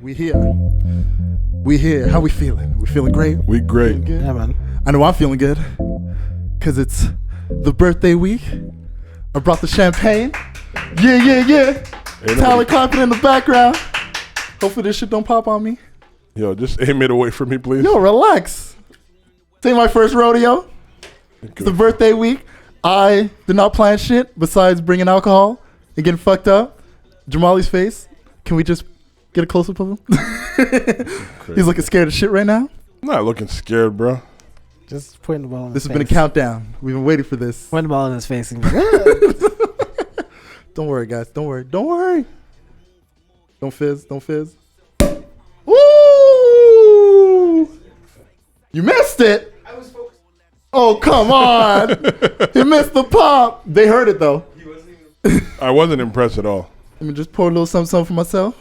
We here. We here. How we feeling? We feeling great? We great. Feeling good? Yeah, man. I know I'm feeling good. Cause it's the birthday week. I brought the champagne. Yeah. Tyler clapping in the background. Hopefully this shit don't pop on me. Yo, just aim it away from me, please. Yo, relax. This ain't my first rodeo. It's the birthday week. I did not plan shit besides bringing alcohol and getting fucked up. Jamali's face. Can we just get a close-up of him? He's looking scared as shit right now. I'm not looking scared, bro. Just putting the ball in This his has face. been a countdown. We've been waiting for this. Putting the ball in his face. And Don't worry, guys. Don't worry. Don't worry. Don't fizz. Don't fizz. Woo! You missed it. I was focused. Oh, come on. You missed the pop. They heard it, though. He wasn't even. I wasn't impressed at all. Let me just pour a little something for myself.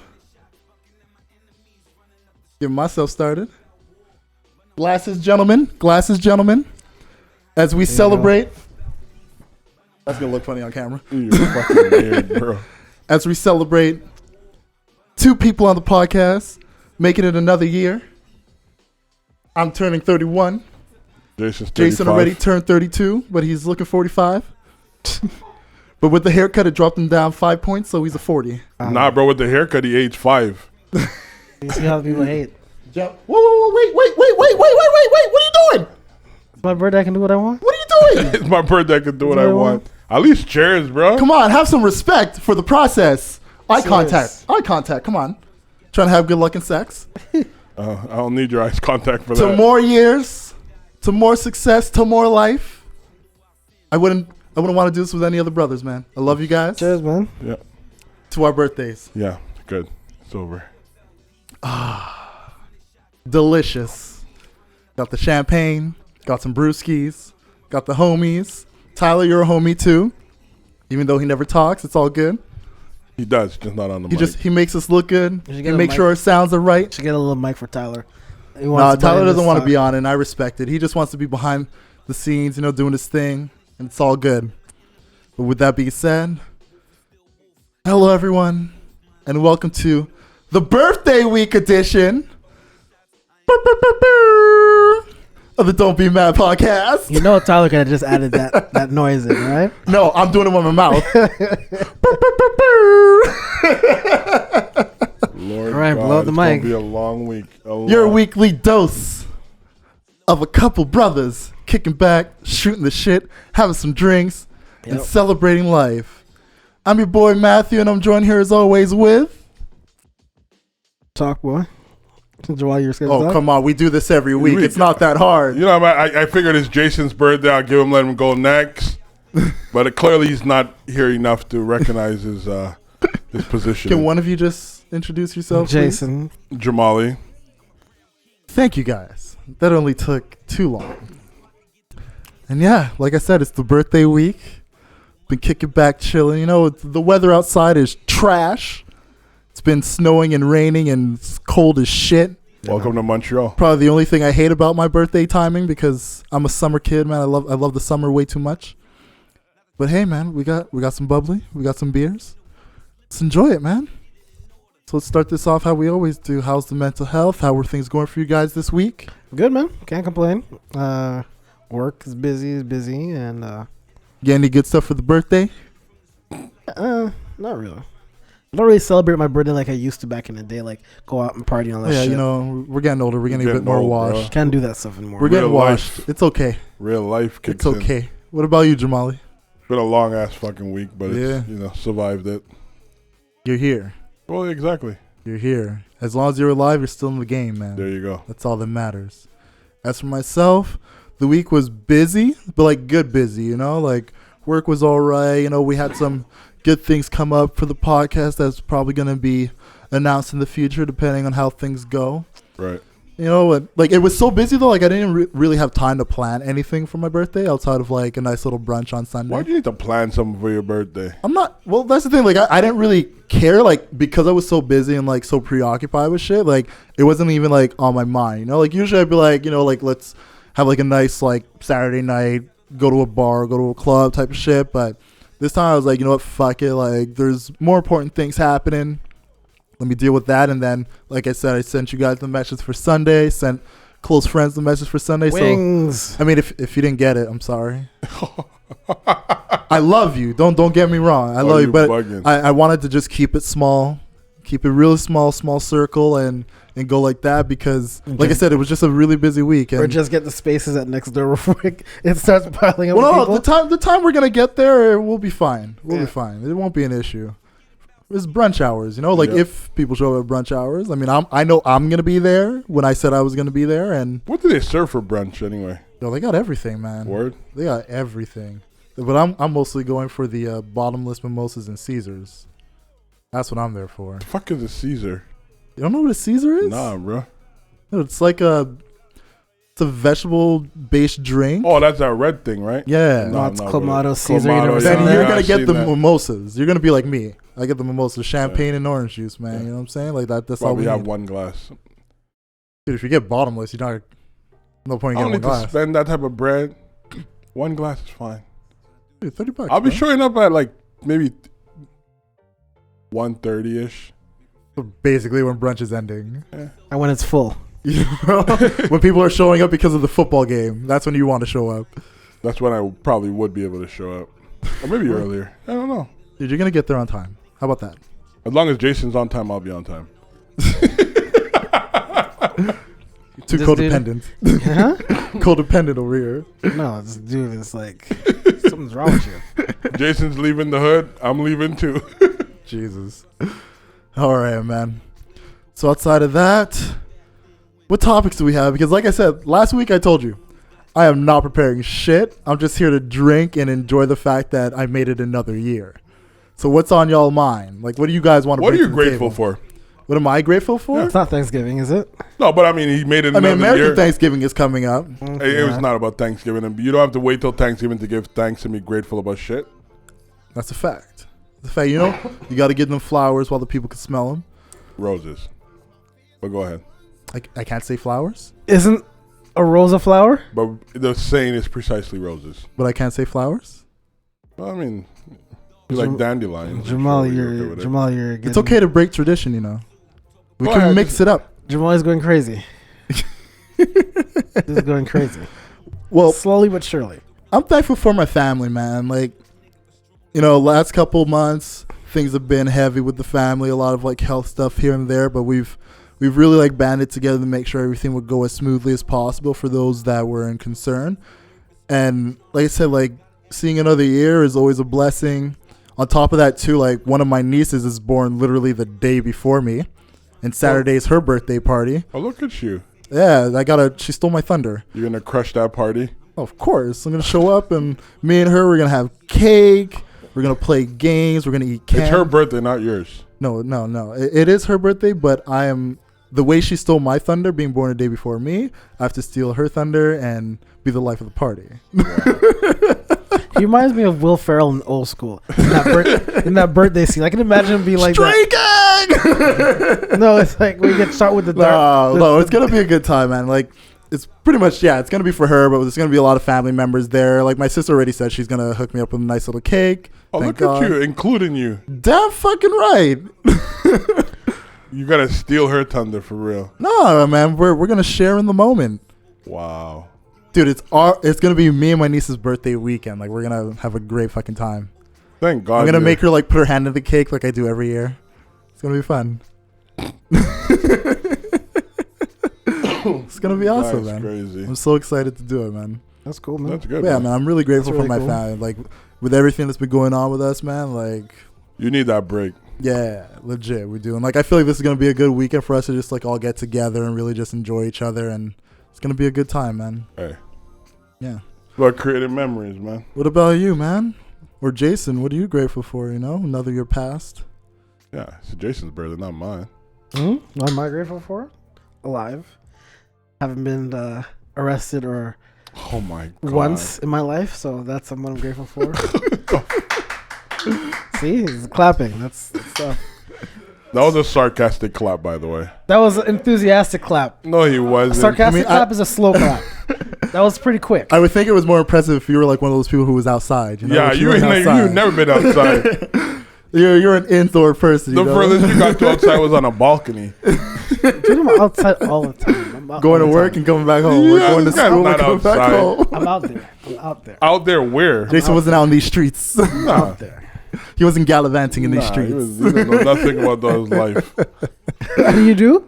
Get myself started. Glasses, gentlemen. Glasses, gentlemen. As we celebrate. That's going to look funny on camera. You're fucking weird, bro. As we celebrate 2 people on the podcast, making it another year. I'm turning 31. Jason's 35. Jason already turned 32, but he's looking 45. But with the haircut, it dropped him down 5 points, so he's a 40. Nah, bro, with the haircut, he aged 5. You see how people hate. Whoa, wait. What are you doing? It's my birthday. I can do what I want. What are you doing? It's my birthday. I can do what I want. At least cheers, bro. Come on, have some respect for the process. Eye Serious. contact. Come on. Trying to have good luck in sex. I don't need your eyes contact for To that. more years, to more success, to more life. I wouldn't want to do this with any other brothers, man. I love you guys. Cheers, man. Yeah. To our birthdays. Yeah, good. It's over. Delicious. Got the champagne. Got some brewskis. Got the homies. Tyler, you're a homie too. Even though he never talks, it's all good. He does, just not on the mic. He makes us look good. You should He get a makes mic. sure our sounds are right. Should get a little mic for Tyler. He No, wants to Tyler butt in doesn't this want to talk. be on it, and I respect it. He just wants to be behind the scenes, doing his thing, and it's all good. But with that being said, hello everyone, and welcome to the birthday week edition of the Don't Be Mad podcast. You know Tyler could have just added that noise in, right? No, I'm doing it with my mouth. Lord All right, God, blow up the it's mic. gonna be a long week. Your weekly dose of a couple brothers kicking back, shooting the shit, having some drinks, and Yep. celebrating life. I'm your boy Matthew, and I'm joined here as always with. Talk, boy. While you're scared to Oh, talk. come on, we do this every week. It's not that hard. You know, I figured it's Jason's birthday. I'll let him go next. But clearly he's not here enough to recognize his position. Can one of you just introduce yourself, please? Jason. Jamali. Thank you, guys. That only took too long. And yeah, like I said, it's the birthday week. Been kicking back, chilling. The weather outside is trash. It's been snowing and raining and it's cold as shit. Welcome to Montreal. Probably the only thing I hate about my birthday timing because I'm a summer kid, man. I love the summer way too much. But hey, man, we got some bubbly, we got some beers. Let's enjoy it, man. So let's start this off how we always do. How's the mental health? How were things going for you guys this week? Good, man. Can't complain. Work is busy, and Get any good stuff for the birthday? not really. I don't really celebrate my birthday like I used to back in the day, like go out and party and all that Yeah, shit. we're getting older. We're getting a bit Getting more old, bro. washed. Can't do that stuff anymore. We're getting Real life. washed. It's okay. Real life kicks It's in. okay. What about you, Jamali? It's been a long ass fucking week, but Yeah. it's, survived it. You're here. Well, exactly. You're here. As long as you're alive, you're still in the game, man. There you go. That's all that matters. As for myself, the week was busy, but like good busy, like work was all right. We had some good things come up for the podcast that's probably going to be announced in the future depending on how things go. Right. Like it was so busy though, like I didn't really have time to plan anything for my birthday outside of like a nice little brunch on Sunday. Why do you need to plan something for your birthday? Well, that's the thing. Like, I didn't really care, like, because I was so busy and, like, so preoccupied with shit. Like, it wasn't even, like, on my mind, Like, usually I'd be like, like, let's have, like, a nice, like, Saturday night, go to a bar, go to a club type of shit. But this time I was like, you know what, fuck it. Like, there's more important things happening. let me deal with that. And then, like I said, I sent you guys the message for Sunday. Sent close friends the message for Sunday. Wings. So I mean, if you didn't get it, I'm sorry. I love you. Don't get me wrong. I love you, but I wanted to just keep it small, keep it really small circle, and go like that because, like I said, it was just a really busy week. And or just get the spaces at next door before it starts piling up. well, with no, the time we're gonna get there, we'll be fine. We'll be fine. It won't be an issue. It's brunch hours, Like if people show up at brunch hours, I mean, I know I'm gonna be there when I said I was gonna be there. And what do they serve for brunch anyway? Yo, they got everything, man. Word. They got everything. But I'm mostly going for the bottomless mimosas and Caesars. That's what I'm there for. The fuck is a Caesar? You don't know what a Caesar is? Nah, bro. No, it's like it's a vegetable-based drink. Oh, that's that red thing, right? Yeah. No, it's Clamato Caesar. Then you're gonna get the that. mimosas. You're gonna be like me. I get the mimosas, champagne and orange juice, man. You know what I'm saying? Like that. That's probably all we have need. one glass. Dude, if you get bottomless, you're not. No point in I don't getting one need to glass. spend that type of bread. One glass is fine. Dude, $30. I'll be bro. showing up at like maybe 1:30 ish. Basically, when brunch is ending. And when it's full. When people are showing up because of the football game, that's when you want to show up. That's when I probably would be able to show up, or maybe earlier. I don't know. Dude, you're gonna get there on time. How about that? As long as Jason's on time, I'll be on time. Too This codependent. Huh? Codependent over here. No, this dude is like something's wrong with you. Jason's leaving the hood. I'm leaving too. Jesus. All right, man. So outside of that, what topics do we have? Because like I said, last week I told you, I am not preparing shit. I'm just here to drink and enjoy the fact that I made it another year. So what's on y'all mind? Like, what do you guys want to What are bring you to the grateful table? for? What am I grateful for? It's not Thanksgiving, is it? No, but I mean, he made it I another mean, American year. Thanksgiving is coming up. It was not about Thanksgiving. And you don't have to wait till Thanksgiving to give thanks and be grateful about shit. That's a fact. The fact, you got to give them flowers while the people can smell them. Roses. But go ahead. I can't say flowers, Isn't a rose a flower? But the saying is precisely roses. but I can't say flowers. Well, I mean, you like dandelions. Jamal, Sure, you're with it. getting, It's okay to break tradition, We Go can ahead. mix it up. Jamal is going crazy. This is going crazy. Well, Slowly but surely. I'm thankful for my family, man. Like, last couple months, things have been heavy with the family, a lot of like health stuff here and there, but we've really like banded together to make sure everything would go as smoothly as possible for those that were in concern. And like I said, like seeing another year is always a blessing. On top of that too, like one of my nieces is born literally the day before me, and Saturday's her birthday party. Oh, look at you. Yeah, she stole my thunder. You're going to crush that party? Of course. I'm going to show up, and me and her, we're going to have cake. We're going to play games. We're going to eat candy. It's her birthday, not yours. No. It is her birthday, but the way she stole my thunder, being born a day before me, I have to steal her thunder and be the life of the party. He reminds me of Will Ferrell in Old School. In that birthday scene. I can imagine him being like Stray that. gang! No, it's like we get shot with the dart. No, it's going to be a good time, man. Like, it's pretty much, it's going to be for her, but there's going to be a lot of family members there. Like, my sister already said she's going to hook me up with a nice little cake. Oh, Thank look God. at you, including you. Damn fucking right. You got to steal her thunder for real. No, man, we're going to share in the moment. Wow. Dude, it's going to be me and my niece's birthday weekend. Like, we're going to have a great fucking time. Thank God. I'm going to make her, like, put her hand in the cake like I do every year. It's going to be fun. It's going to be awesome, That's man. crazy. I'm so excited to do it, man. That's cool, man. That's good. But yeah, man, I'm really grateful That's for my really cool. family. Like, with everything that's been going on with us, man, like, You need that break. yeah, legit, we do. And, like, I feel like this is going to be a good weekend for us to just, like, all get together and really just enjoy each other. And it's going to be a good time, man. Hey. Yeah. About creating memories, man. What about you, man? Or Jason, what are you grateful for, another year passed? Yeah, it's Jason's birthday, not mine. What am I grateful for? Alive. Haven't been arrested or Oh my God. once in my life, so that's what I'm grateful for. See, he's clapping. That's stuff. That was a sarcastic clap, by the way. That was an enthusiastic clap. No, he A wasn't. sarcastic clap is a slow clap. That was pretty quick. I would think it was more impressive if you were like one of those people who was outside. Yeah, if you were ain't outside. never been outside. You're an indoor person. The furthest you got to outside was on a balcony. Dude, I'm outside all the time. I'm out Going to all the work time. and coming back home. We're Yeah, going to this guy's school not and coming back outside. home. I'm out there. I'm out there. Out there where? Jason wasn't out in these streets. I'm Nah. out there. He wasn't gallivanting in these Nah, streets. he didn't know nothing about his life. What do you do?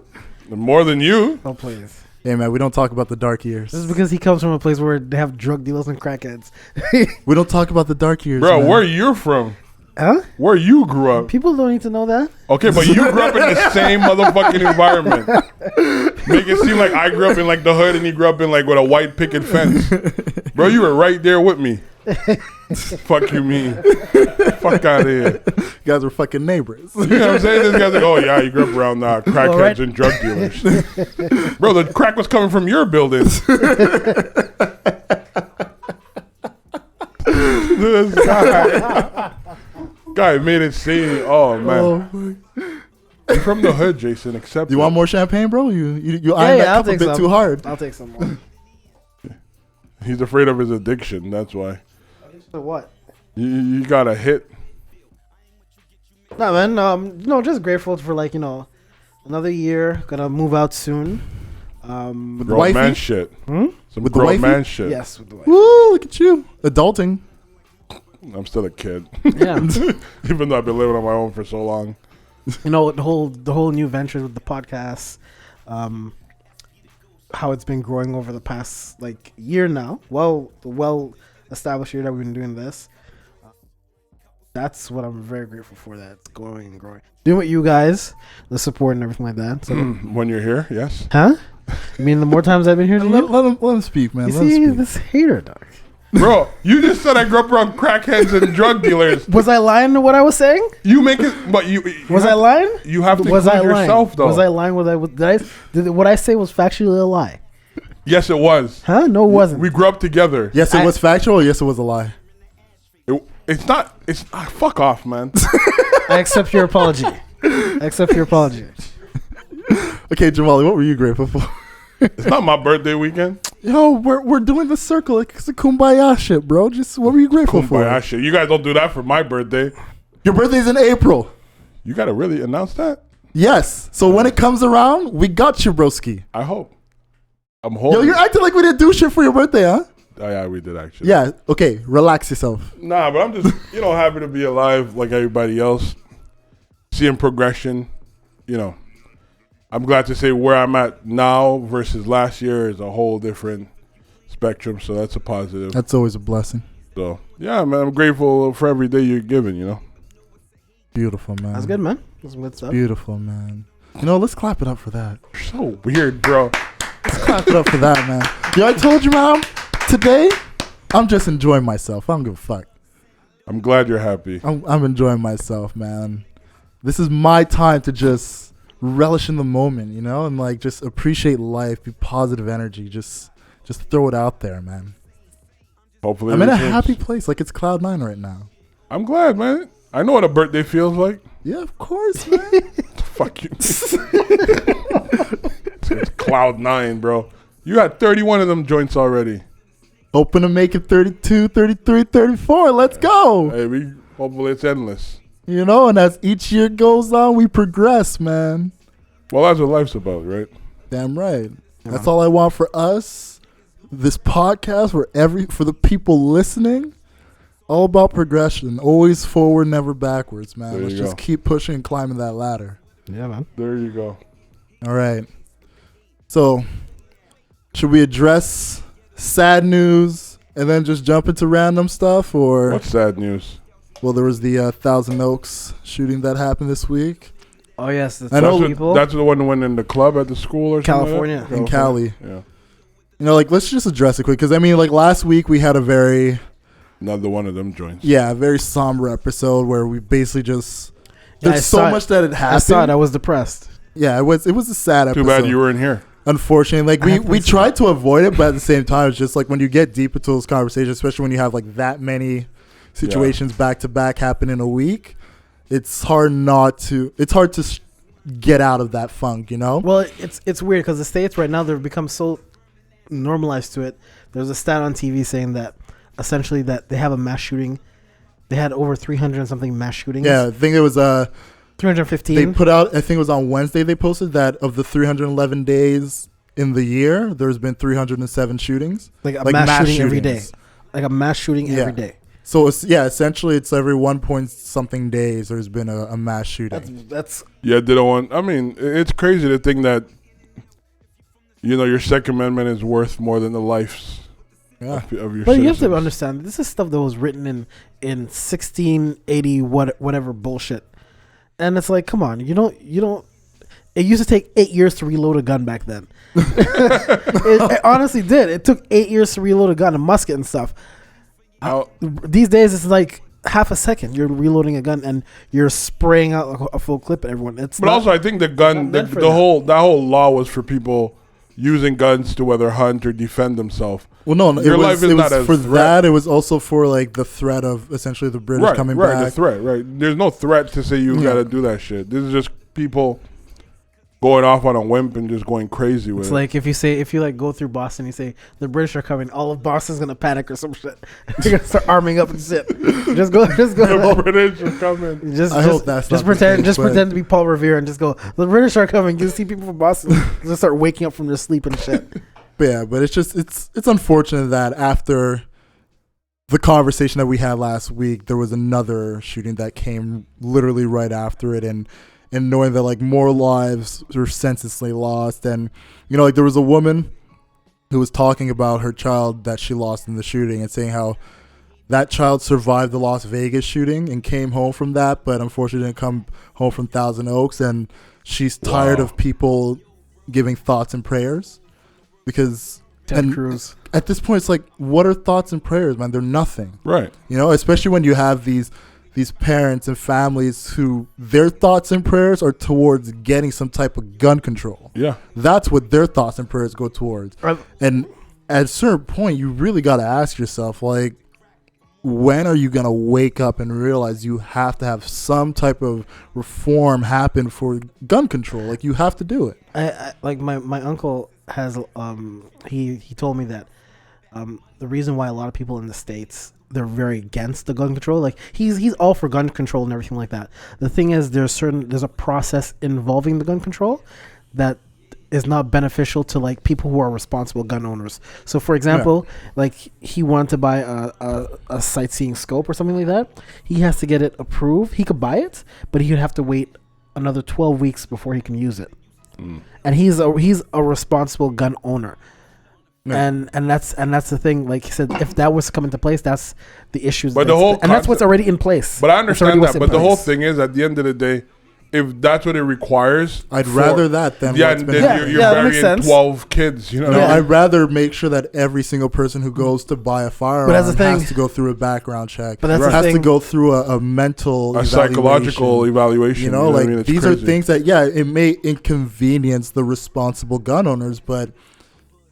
More than you. Oh, please. Hey, man, we don't talk about the dark years. This is because he comes from a place where they have drug dealers and crackheads. We don't talk about the dark years, Bro, man. where you from? Huh? Where you grew up? People don't need to know that. Okay, but you grew up in the same motherfucking environment. Make it seem like I grew up in like the hood and you grew up in like with a white picket fence. Bro, you were right there with me. Fuck you mean? Fuck out of here. You guys were fucking neighbors. You know what I'm saying? This guy's like, oh yeah, you grew up around crackheads right. and drug dealers. Bro, the crack was coming from your building. This guy made it seem, oh man. You're from the hood, Jason, accept You it. want more champagne, bro? You eyeing that I'll cup a take bit some. too hard. I'll take some more. He's afraid of his addiction, that's why. So what? You got a hit. Nah, man. No, just grateful for another year. Gonna move out soon. With the Grown wifey? man shit. Hmm? Some With the grown wifey? man shit. Yes, with the wife. Woo, look at you. Adulting. I'm still a kid. Yeah. Even though I've been living on my own for so long. The whole new venture with the podcast, how it's been growing over the past year now. Well established year that we've been doing this. That's what I'm very grateful for. That's growing and growing. Doing with you guys, the support and everything like that. So, When you're here, yes. huh? You mean the more times I've been here, Let him speak, man. you Let him see speak. this hater, dog. Bro, you just said I grew up around crackheads and drug dealers. Was I lying to what I was saying? You make it, but you Was I lying? You have to Was include I lying? yourself, though. Was I lying? Did what I say was factually a lie? Yes, it was. Huh? No, it wasn't. We grew up together. Yes, it was factual. Or yes, it was a lie. It's not. It's fuck off, man. I accept your apology. I accept your apology. Okay, Jamali, what were you grateful for? It's not my birthday weekend. Yo, we're doing the circle. It's a kumbaya shit, bro. Just what were you grateful Kumbaya for? shit. You guys don't do that for my birthday. Your birthday's in April. You gotta really announce that. Yes. So when it comes around, we got you, broski. I hope. I'm Yo, holding. you're acting like we didn't do shit for your birthday, huh? Oh, yeah, we did actually. Yeah. Okay. Relax yourself. Nah, but I'm just happy to be alive like everybody else. Seeing progression, I'm glad to say where I'm at now versus last year is a whole different spectrum. So that's a positive. That's always a blessing. So yeah, man, I'm grateful for every day you're giving. Beautiful, man. That's good, man. That's good stuff. Beautiful, man. Let's clap it up for that. You're so weird, bro. Let's clap it up for that, man. Yo, I told you, man. Today, I'm just enjoying myself. I don't give a fuck. I'm glad you're happy. I'm enjoying myself, man. This is my time to just relish in the moment, and just appreciate life, be positive energy, just throw it out there, man. Hopefully, I'm in a returns. happy place, like it's cloud nine right now. I'm glad, man. I know what a birthday feels like. Yeah, of course, man. Fuck you. It's cloud 9, bro. You got 31 of them joints already. Hoping to make it 32, 33, 34. Let's go. Hey, hopefully it's endless. And as each year goes on, we progress, man. Well, that's what life's about, right? Damn right. That's all I want for us. This podcast, for the people listening, all about progression. Always forward, never backwards, man. There Let's you just go. keep pushing and climbing that ladder. Yeah, man. There you go. All right. So, should we address sad news and then just jump into random stuff, or? What's sad news? Well, there was the Thousand Oaks shooting that happened this week Oh yes, the I know people. That's the one that went in the club at the school or California. something like in Cali. that? Yeah. Let's just address it quick because last week we had a very Another one of them joints. a very somber episode where we basically just Yeah, I there's so saw it. much that had happened. I saw it. I was depressed. Yeah, it was a sad episode. Too bad you weren't here. Unfortunately, I have we to tried to avoid it, but at the same time, it's just when you get deep into those conversations, especially when you have that many situations back to back happen in a week, it's hard to get out of that funk, Well, it's weird because the States right now, they've become so normalized to it. There's a stat on TV saying that essentially that they have a mass shooting. they had over 300 and something mass shootings. Yeah, I think it was 315. they put out, I think it was on Wednesday, they posted that of the 311 days in the year, there's been 307 shootings. Like a mass shooting every day. shootings. Like a mass shooting every day. So it's, essentially it's every 1 point something days there's been a mass shooting. That's Yeah, they don't want. I mean, it's crazy to think that your Second Amendment is worth more than the lives of your But citizens. you have to understand, this is stuff that was written in 1680 whatever bullshit, and it's like, come on, you don't. It used to take 8 years to reload a gun back then. It honestly did. It took 8 years to reload a gun, a musket and stuff. These days, it's like half a second. You're reloading a gun and you're spraying out a full clip at everyone. But also, I think the gun, that whole law was for people using guns to whether hunt or defend themselves. Well, no, Your life is not for a threat. that. It was also for like the threat of essentially the British coming Right, back. the threat, right. There's no threat to say you got to do that shit. This is just people going off on a whim and just going crazy with It's it. like if you like go through Boston, you say the British are coming, all of Boston's gonna panic or some shit. They're gonna start arming up and shit. Just go. The British are coming. I hope that's just not the pretend. case, Just but- pretend to be Paul Revere and just go. The British are coming. You see people from Boston just start waking up from their sleep and shit. But it's just it's unfortunate that after the conversation that we had last week, there was another shooting that came literally right after it, and knowing that like more lives were senselessly lost, and like there was a woman who was talking about her child that she lost in the shooting and saying how that child survived the Las Vegas shooting and came home from that, but unfortunately didn't come home from Thousand Oaks, and she's tired of people giving thoughts and prayers because Ted Cruz. at this point it's like, what are thoughts and prayers, man? They're nothing, Right. Especially when you have these parents and families who their thoughts and prayers are towards getting some type of gun control. Yeah. That's what their thoughts and prayers go towards. And at a certain point, you really got to ask yourself, like, when are you going to wake up and realize you have to have some type of reform happen for gun control? Like, you have to do it. I like my uncle has he told me that the reason why a lot of people in the States, they're very against the gun control. Like he's all for gun control and everything like that. The thing is, there's a process involving the gun control that is not beneficial to like people who are responsible gun owners. So for example, like he wanted to buy a sightseeing scope or something like that. He has to get it approved. He could buy it, but he would have to wait another 12 weeks before he can use it. And he's a responsible gun owner. Yeah. And that's the thing. Like he said, if that was to come into place, that's the issues. But that's what's already in place. But I understand that. But the whole thing is, at the end of the day, if that's what it requires, I'd rather that than you're that makes burying sense. 12 kids. You know, what I mean? I'd rather make sure that every single person who goes to buy a firearm has to go through a background check. But that's has to go through a mental, psychological evaluation. Like these are things that it may inconvenience the responsible gun owners, but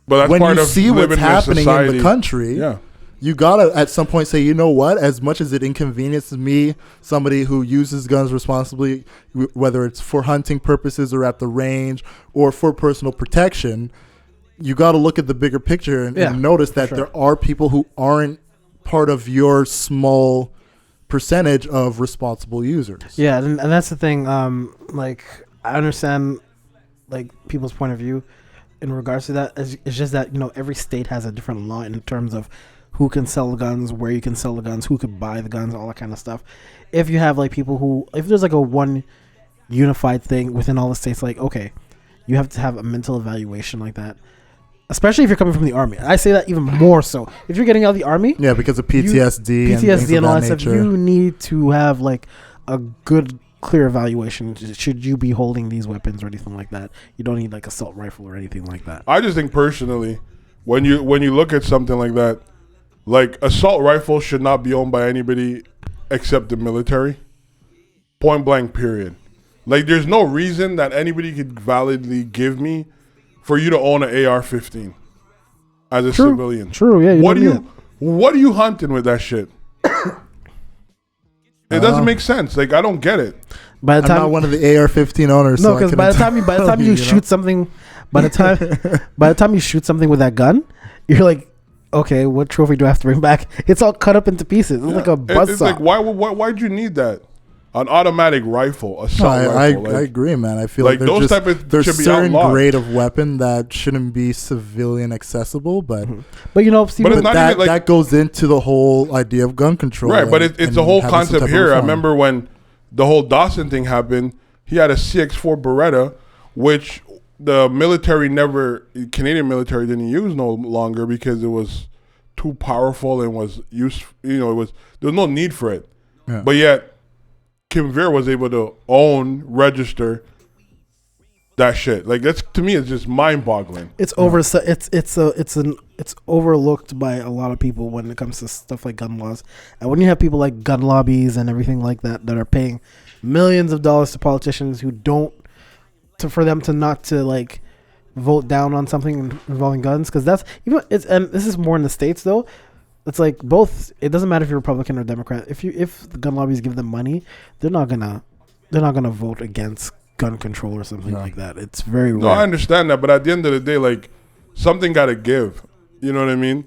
that's when part you of see what's happening in the country, you gotta at some point say, you know what? As much as it inconveniences me, somebody who uses guns responsibly, whether it's for hunting purposes or at the range or for personal protection, you got to look at the bigger picture and notice that there are people who aren't part of your small percentage of responsible users. Yeah, and that's the thing. Like I understand, like people's point of view in regards to that. It's just that every state has a different law in terms of who can sell the guns, where you can sell the guns, who could buy the guns, all that kind of stuff. If you have like people if there's like a one unified thing within all the states, like, okay, you have to have a mental evaluation like that, especially if you're coming from the army. I say that even more so. If you're getting out of the army, because of PTSD and all that stuff, you need to have like a good, clear evaluation. Should you be holding these weapons or anything like that? You don't need like assault rifle or anything like that. I just think personally, when you look at something like that, like assault rifles should not be owned by anybody except the military. Point blank, period. Like there's no reason that anybody could validly give me for you to own an AR-15 as a civilian. True, yeah. What are you hunting with that shit? It doesn't make sense. Like I don't get it. By the time, I'm not one of the AR-15 owners. No, because by the time you shoot something, by the time you shoot something with that gun, you're like, okay, what trophy do I have to bring back? It's all cut up into pieces. It's like a buzzsaw. It's like why'd you need that? An automatic rifle, assault I rifle. I agree, man. I feel like those type of there's should be certain outlawed. grade of weapon that shouldn't be civilian accessible, but But you know, Steve, But it's not that even like- that goes into the whole idea of gun control, Right, but and- it's and a whole having some concept type of here. I reform. remember when the whole Dawson thing happened, he had a CX-4 Beretta, which the Canadian military didn't use no longer because it was too powerful and was used, there was no need for it. Yeah. But yet, Kim Veer was able to register that shit. Like, that's, to me, it's just mind-boggling. it's overlooked by a lot of people when it comes to stuff like gun laws. And when you have people like gun lobbies and everything like that are paying millions of dollars to politicians who don't for them to not to like vote down on something involving guns, because that's even and this is more in the States though. It's like both. It doesn't matter if you're Republican or Democrat. If the gun lobbies give them money, they're not gonna vote against gun control or something like that. It's very rare. No, I understand that, but at the end of the day, like, something got to give. You know what I mean?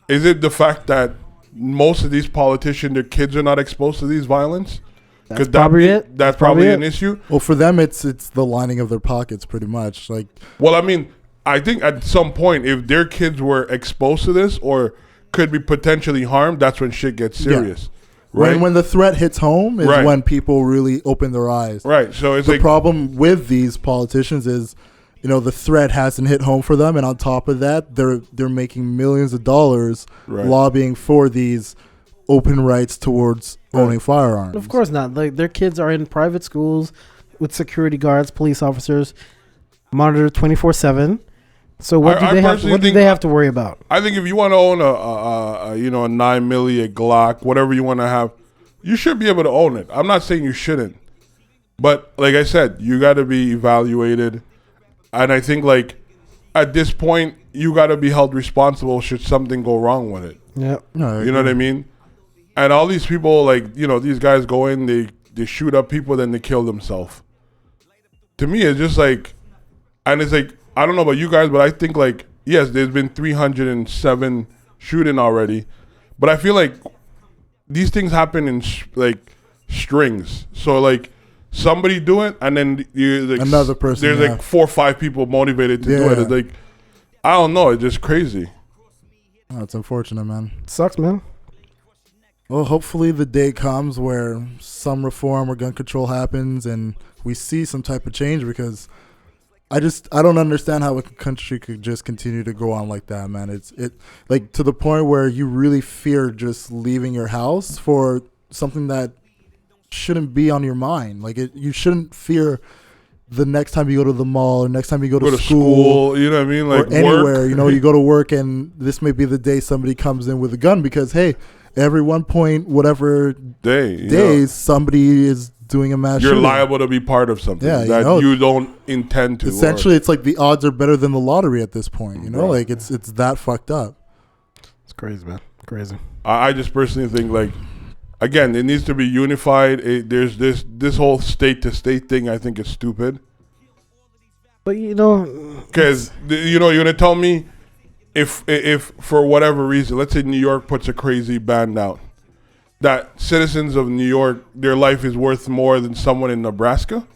Is it the fact that most of these politicians, their kids are not exposed to these violence? That's probably it. That's probably an issue. Well, for them, it's the lining of their pockets, pretty much. Like, Well, I mean, I think at some point, if their kids were exposed to this or could be potentially harmed, that's when shit gets serious. Right? when the threat hits home is Right. when people really open their eyes. Right. So it's The like, problem with these politicians is, the threat hasn't hit home for them, and on top of that, they're making millions of dollars Right. lobbying for these open rights towards owning firearms. Of course not. Like their kids are in private schools with security guards, police officers, monitored 24/7. So what I do they have? personally What do think- they have to worry about? I think if you want to own a 9 milli, a Glock, whatever you want to have, you should be able to own it. I'm not saying you shouldn't, but like I said, you got to be evaluated, and I think like at this point, you got to be held responsible should something go wrong with it. Yeah. No, You know what I mean? And all these people, like, these guys go in, they shoot up people, then they kill themselves. To me, it's just like, and it's like, I don't know about you guys, but I think like, yes, there's been 307 shooting already, but I feel like these things happen in like strings. So like somebody do it, and then like, Another person, There's yeah. like 4 or 5 people motivated to do it. Yeah. It's like, I don't know, it's just crazy. Oh, it's unfortunate, man. Sucks, man. Well, hopefully the day comes where some reform or gun control happens and we see some type of change, because I don't understand how a country could just continue to go on like that, man. It's like to the point where you really fear just leaving your house for something that shouldn't be on your mind. Like you shouldn't fear the next time you go to the mall or next time you go to school, you know what I mean? Like or anywhere. work. You go to work and this may be the day somebody comes in with a gun, because hey, every one point, whatever days, somebody is doing a mass you're shooting. liable to be part of something Yeah, that you don't intend to. Essentially, it's like the odds are better than the lottery at this point. Right. Like it's that fucked up. It's crazy, man. Crazy. I just personally think, like, again, it needs to be unified. There's this whole state to state thing. I think is stupid. But Because you're gonna tell me if for whatever reason, let's say New York puts a crazy ban out, that citizens of New York, their life is worth more than someone in Nebraska.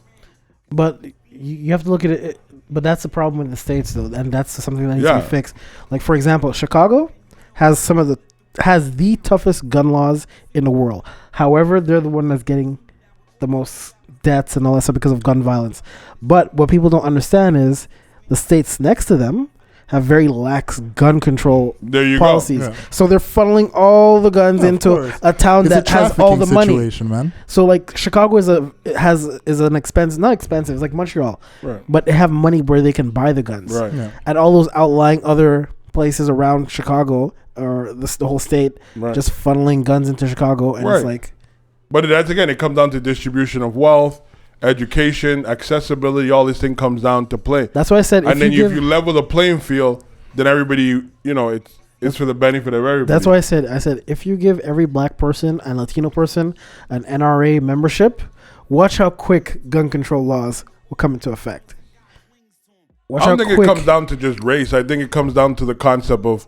But you have to look at it. But that's the problem with the states, though, and that's something that needs to be fixed. Like, for example, Chicago has the toughest gun laws in the world. However, they're the one that's getting the most deaths and all that stuff because of gun violence. But what people don't understand is the states next to them have very lax gun control policies. Yeah. So they're funneling all the guns into course. a town It's that a has all the trafficking money. situation, man. So like Chicago is an expensive, not expensive. It's like Montreal, Right. but they have money where they can buy the guns. Right. Yeah. And all those outlying other places around Chicago or the whole state Right. just funneling guns into Chicago, and Right. it's like But that's, again, it comes down to distribution of wealth, education, accessibility. All this thing comes down to play. that's why I said. And then if you level the playing field, then everybody, it's for the benefit of everybody. That's why I said if you give every black person and Latino person an NRA membership, watch how quick gun control laws will come into effect. Watch I don't how think quick. it comes down to just race. I think it comes down to the concept of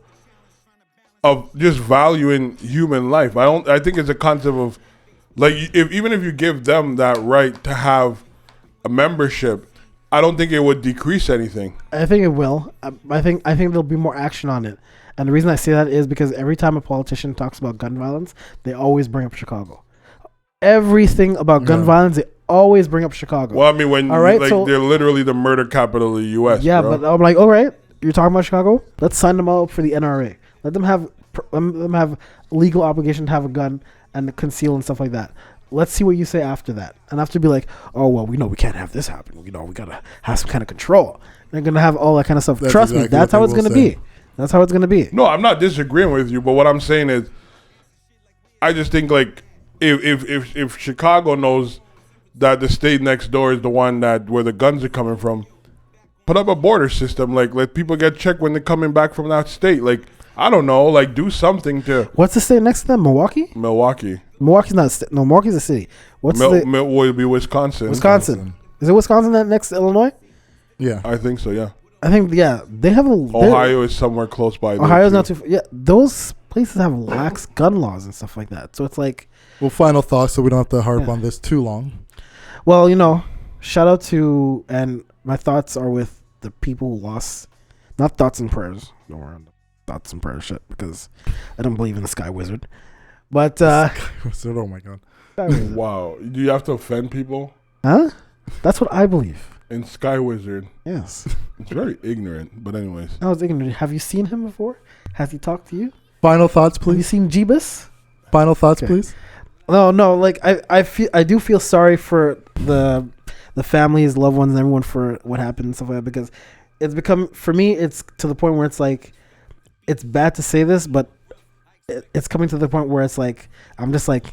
of just valuing human life. I think it's a concept of like even if you give them that right to have a membership, I don't think it would decrease anything. I think it will. I think there'll be more action on it. And the reason I say that is because every time a politician talks about gun violence, they always bring up Chicago. Everything about gun violence, they always bring up Chicago. Well, I mean, when all right, like so, they're literally the murder capital of the U.S. Yeah, bro. but I'm like, all right, you're talking about Chicago? Let's sign them all up for the NRA. Let them have legal obligation to have a gun and conceal and stuff like that. Let's see what you say after that. And after be like, oh, well, we know we can't have this happen. We got to have some kind of control. They're going to have all that kind of stuff. Trust me, that's how it's going to be. That's how it's going to be. No, I'm not disagreeing with you, but what I'm saying is I just think like if Chicago knows that the state next door is the one that where the guns are coming from, put up a border system. Like let people get checked when they're coming back from that state. Like I don't know, like do something to. What's the state next to them? Milwaukee. Milwaukee's not a state. No, Milwaukee's a city. What's the? Would be Wisconsin. Wisconsin. Is it Wisconsin that next to Illinois? Yeah, I think so. Yeah. I think they have a. Ohio is somewhere close by. Ohio's not too. Yeah, those places have lax gun laws and stuff like that. So it's like. Well, final thoughts, so we don't have to harp on this too long. Well, shout out to, and my thoughts are with the people who lost, not thoughts and prayers. Don't worry on the thoughts and prayers shit because I don't believe in the Sky Wizard. But Sky Wizard, oh my god! Wow, do you have to offend people? Huh? That's what I believe. In Sky Wizard, yes, it's very ignorant. But anyways, I was ignorant. Have you seen him before? Has he talked to you? Final thoughts, please. Have you seen Jeebus? Final thoughts, please. No. Like I do feel sorry for the families, loved ones, and everyone for what happened and stuff like that because it's become for me. It's to the point where it's like it's bad to say this, but it's coming to the point where it's like I'm just like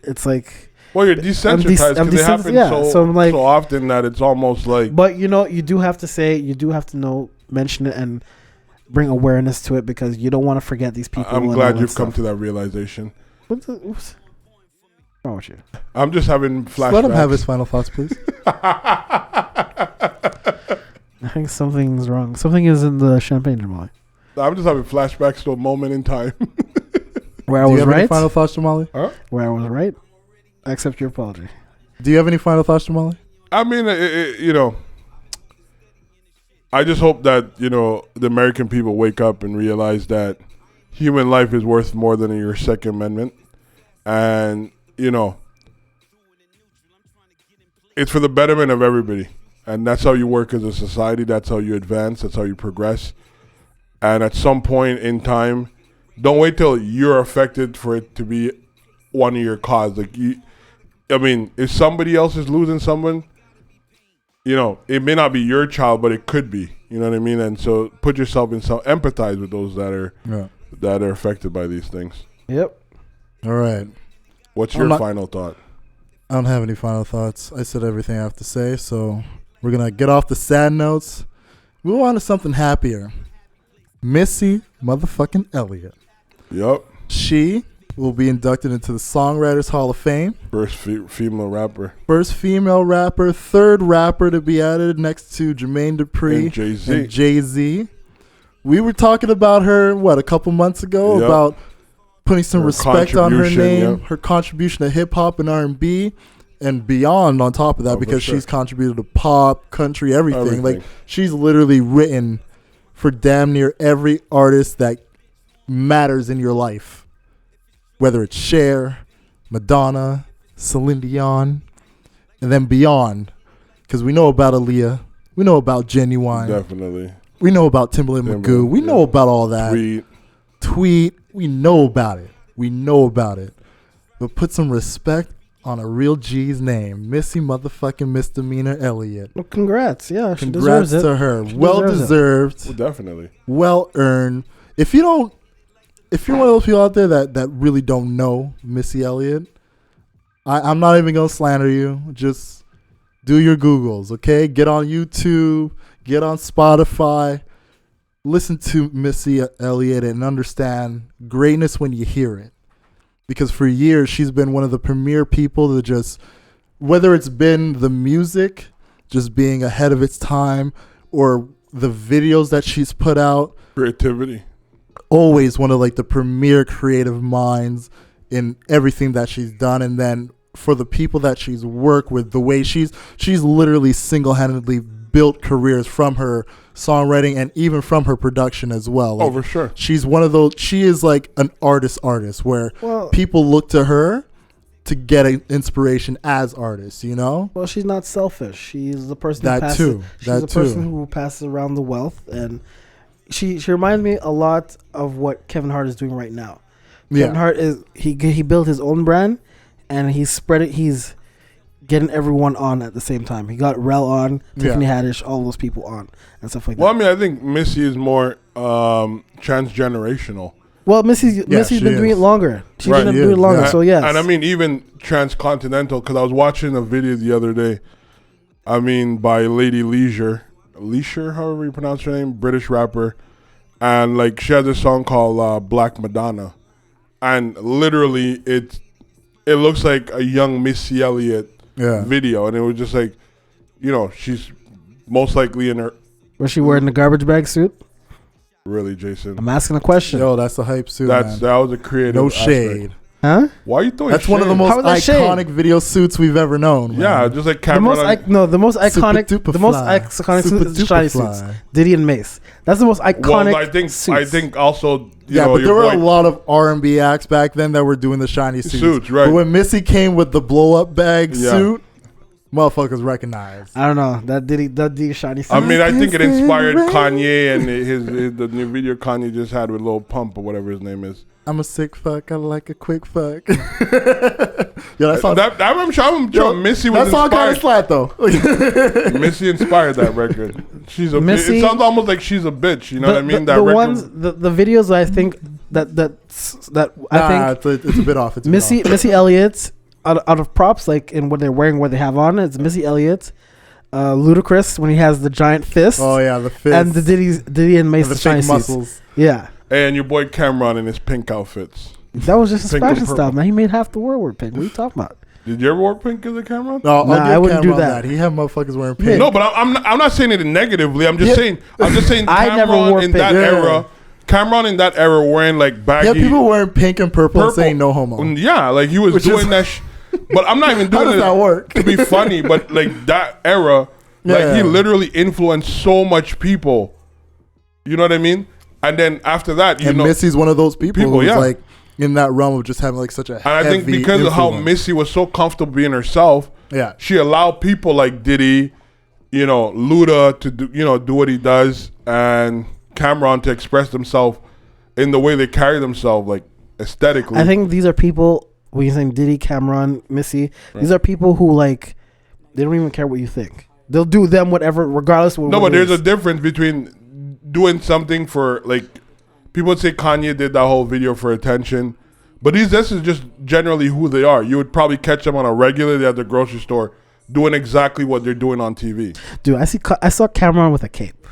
it's like. Well, you're desensitized because it happens so often that it's almost like. But you do have to say, you do have to mention it and bring awareness to it because you don't want to forget these people. I'm glad you've come to that realization. What's wrong with you? I'm just having flashbacks. Just let him have his final thoughts, please. I think something's wrong. Something is in the champagne, Jamali. I'm just having flashbacks to a moment in time. Where I was right. Do you have any final thoughts, Jamali? Huh? Where I was right. I accept your apology. Do you have any final thoughts, Jamali? I mean, I just hope that, the American people wake up and realize that human life is worth more than your Second Amendment. And, it's for the betterment of everybody. And that's how you work as a society. That's how you advance. That's how you progress. And at some point in time, don't wait till you're affected for it to be one of your cause. Like if somebody else is losing someone, it may not be your child, but it could be. You know what I mean? And so put yourself in empathize with those that are affected by these things. Yep. All right. What's your final thought? I don't have any final thoughts. I said everything I have to say, so we're gonna get off the sad notes. Move on to something happier. Missy motherfucking Elliott. Yep. She will be inducted into the Songwriters Hall of Fame. First female rapper. First female rapper. Third rapper to be added next to Jermaine Dupri and Jay-Z. We were talking about her, a couple months ago, about putting some respect on her name, her contribution to hip-hop and R&B, and beyond on top of that because she's contributed to pop, country, everything. Like, she's literally written for damn near every artist that matters in your life. Whether it's Cher, Madonna, Celine Dion, and then beyond. Because we know about Aaliyah. We know about Genuine. Definitely. We know about Timbaland Magoo. We know about all that. Tweet. We know about it. But put some respect on a real G's name. Missy motherfucking misdemeanor Elliott. Well, congrats. Yeah, she congrats deserves it. to her. Well deserved. Well, definitely. Well earned. If you're one of those people out there that really don't know Missy Elliott, I'm not even going to slander you. Just do your Googles, okay? Get on YouTube. Get on Spotify. Listen to Missy Elliott and understand greatness when you hear it. Because for years, she's been one of the premier people to just, whether it's been the music, just being ahead of its time, or the videos that she's put out. Creativity. always one of like the premier creative minds in everything that she's done. And then for the people that she's worked with, the way she's literally single-handedly built careers from her songwriting and even from her production as well. Like, for sure. she's one of those. She is like an artist where people look to her to get an inspiration as artists, you know? Well, she's not selfish. She's the person That who passes, too. She's That the too. person who passes around the wealth, and she reminds me a lot of what Kevin Hart is doing right now. Kevin Hart is he built his own brand, and he's spread it. He's getting everyone on at the same time. He got Rel on, Tiffany Haddish, all those people on, and stuff like that. Well, I mean, I think Missy is more transgenerational. Well, Missy's been doing it longer. She's been doing it longer, so yes. And I mean, even transcontinental, because I was watching a video the other day, I mean, by Lady Leisure, however you pronounce her name, British rapper, and like she has a song called Black Madonna, and literally it looks like a young Missy Elliott video, and it was just like, you know, she's most likely in her. Was she wearing the garbage bag suit? Really, Jason? I'm asking a question. Yo, that's a hype suit, That man. was a creative. No aspect. shade. Huh? Why are you throwing That's shade? one of the most How is that iconic shade? video suits we've ever known. Man. Yeah, just like Cameron. The most iconic suit is the shiny fly. suits. Diddy and Mace. That's the most iconic. Well, suits. I think also. Yeah, know, but there were your a boy- lot of R&B acts back then that were doing the shiny suits. Right. But when Missy came with the blow-up bag Yeah. suit, motherfuckers recognized. I don't know that Diddy shiny suit. I mean, I think it inspired Kanye and the new video Kanye just had with Lil Pump or whatever his name is. I'm a sick fuck. I like a quick fuck. Yo, that song. I'm sure Missy was That song kind of inspired. slat though. Missy inspired that record. She's a. Missy- it sounds almost like she's a bitch. You know what I mean? That the record. ones, the videos I think that I think it's a bit off. It's a bit off. Missy Elliott out of props, like in what they're wearing, what they have on, it's Missy Elliott, Ludacris when he has the giant fist, Oh yeah, the fist and the Diddy and Mace and the shiny fake suits. muscles. Yeah, And your boy Cameron in his pink outfits. that was just his Pink and fashion purple. style, man. He made half the world wear pink. What are you talking about? Did you ever wear pink as a Cameron? No, Nah, I'll give I wouldn't do Cameron that. He had motherfuckers wearing pink. No, but I'm not saying it negatively. I'm just saying. I never Cameron wore in pink. that Yeah. era. Cameron in that era wearing like baggy. Yeah, people wearing pink and purple, and saying no homo. Yeah, like he was Which doing is- that. But I'm not even How doing does that it work? to be funny. But like that era, like he Yeah. literally influenced so much people. You know what I mean? And then after that, you And know, Missy's one of those people, People, who's yeah. like in that realm of just having like such a and I think heavy because of how influence. Missy was so comfortable being herself, Yeah. she allowed people like Diddy, you know, Luda to do what he does, and Cameron to express themselves in the way they carry themselves, like aesthetically. I think these are people. When you say Diddy, Cameron, Missy, these are people who like they don't even care what you think. They'll do them whatever, regardless of what. No, but it there's is. a difference between doing something for like people would say Kanye did that whole video for attention, but this is just generally who they are. You would probably catch them on a regular day at the grocery store doing exactly what they're doing on TV. Dude, I saw Cameron with a cape.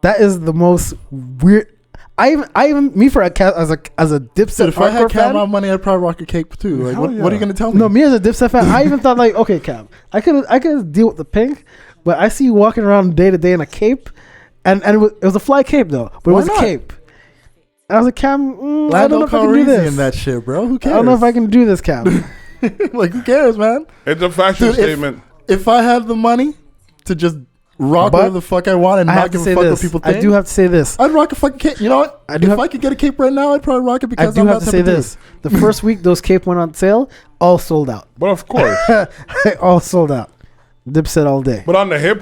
That is the most weird. I even me for as a Dipset Dude, if I had hardcore fan. Cameron money, I'd probably rock a cape too. Like, Hell what are you yeah. gonna tell me? No, me as a Dipset fan, I even thought like, okay, Cam, I could deal with the pink, but I see you walking around day to day in a cape, and it was a fly cape though, but Why it was not? a cape. And I was like, Cam, I don't Lando know if I can do Calrissian this. in that shit, bro. Who I cares? don't know if I can do this, Cam. Like, who cares, man? It's a fashion Dude, statement. If I had the money to just rock But whatever the fuck I want and I not have to give a say fuck what this. people think, I do have to say this. I'd rock a fucking cape. You know what? If I could get a cape right now, I'd probably rock it I because do I'm have that to type say of dude. this. The first week those cape went on sale, all sold out. But of course. All sold out. Dipset all day. But on the hip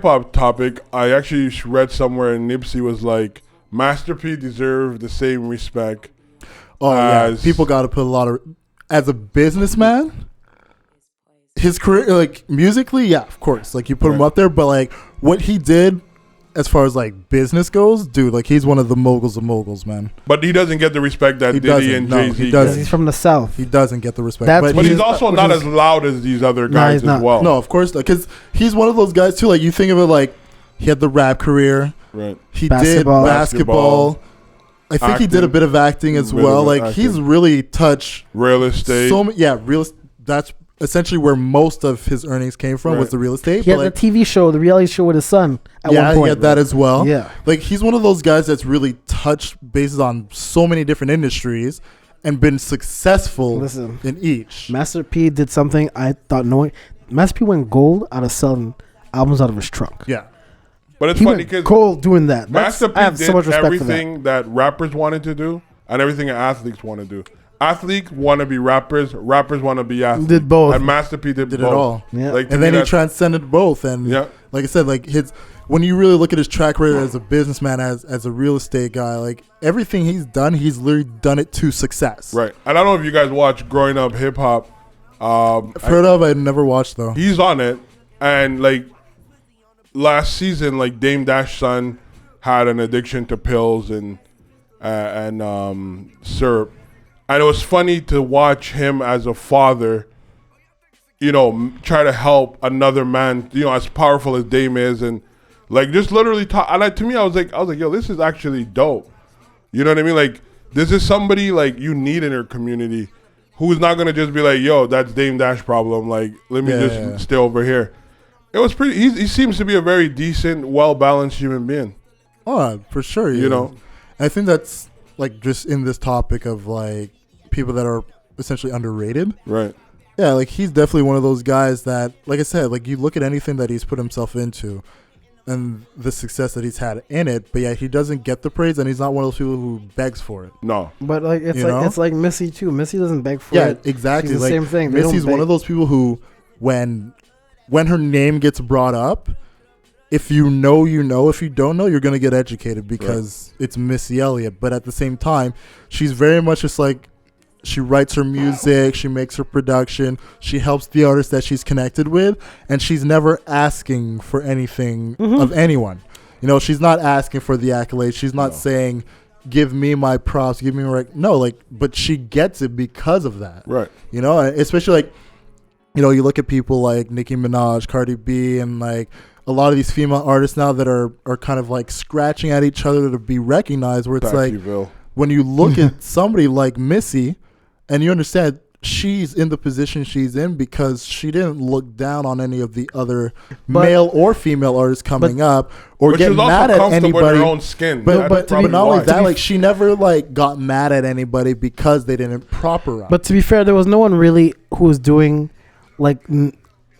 hop topic, I actually read somewhere Nipsey was like, Master P deserved the same respect. Oh yeah, as- people got to put a lot of. As a businessman, his career, like musically, yeah, of course, like you put him Right. up there, but like what he did, as far as like business goes, dude, like he's one of the moguls of moguls, man. But he doesn't get the respect that He Diddy doesn't. and No, Jay he Z doesn't. get. He's from the South. He doesn't get the respect. That's But He's- he's also which not is- as loud as these other No, guys he's as not. well. No, of course, because he's one of those guys too. Like you think of it, like he had the rap career, Right. he Basketball. did basketball. I think he did a Acting. bit of acting as Bit well. of Like acting. he's really touched Real estate. so many. Yeah, real. That's essentially where most of his earnings came from was the real estate. He had but the TV show, the reality show with his son at one point. He had that as well. Yeah. Like, he's one of those guys that's really touched bases on so many different industries and been successful in each. Master P did something I thought Master P went gold out of selling albums out of his trunk. Yeah. But it's He funny went because gold doing that. Master P I have did so much respect everything that rappers wanted to do and everything that athletes want to do. Athletes want to be rappers. Rappers want to be athletes. Did both. And Master P did it both. all. Yeah. Like, And then he transcended both. And like I said, like when you really look at his track record as a businessman, as a real estate guy, like everything he's done, he's literally done it to success. Right. And I don't know if you guys watch Growing Up Hip Hop. I've heard of, I never watched though. He's on it. And like last season, like Dame Dash son had an addiction to pills and syrup. And it was funny to watch him as a father, you know, try to help another man, you know, as powerful as Dame is, and like just literally talk. And to me, I was like, yo, this is actually dope. You know what I mean? Like, this is somebody like you need in your community who's not gonna just be like, yo, that's Dame Dash problem. Like, let me stay over here. It was pretty. He seems to be a very decent, well balanced human being. Oh, for sure. You know, I think that's like just in this topic of like people that are essentially underrated. Right. Yeah, like he's definitely one of those guys that, like I said, like you look at anything that he's put himself into and the success that he's had in it, but yeah, he doesn't get the praise, and he's not one of those people who begs for it. No. But like it's like Missy too. Missy doesn't beg for it. Yeah, exactly. She's the like, same thing. Missy's one of those people who, when her name gets brought up, if you know, you know. If you don't know, you're gonna get educated because it's Missy Elliott. But at the same time, she's very much just like, she writes her music, she makes her production, she helps the artists that she's connected with, and she's never asking for anything of anyone. You know, she's not asking for the accolades. She's not saying, give me my props, give me my but she gets it because of that. Right. You know, especially like, you know, you look at people like Nicki Minaj, Cardi B, and like a lot of these female artists now that are kind of like scratching at each other to be recognized, where it's like, when you look at somebody like Missy, and you understand she's in the position she's in because she didn't look down on any of the other male or female artists coming up or get mad at anybody. In her own skin. But not only that, like she never like got mad at anybody because they didn't prop her up. But to be fair, there was no one really who was doing like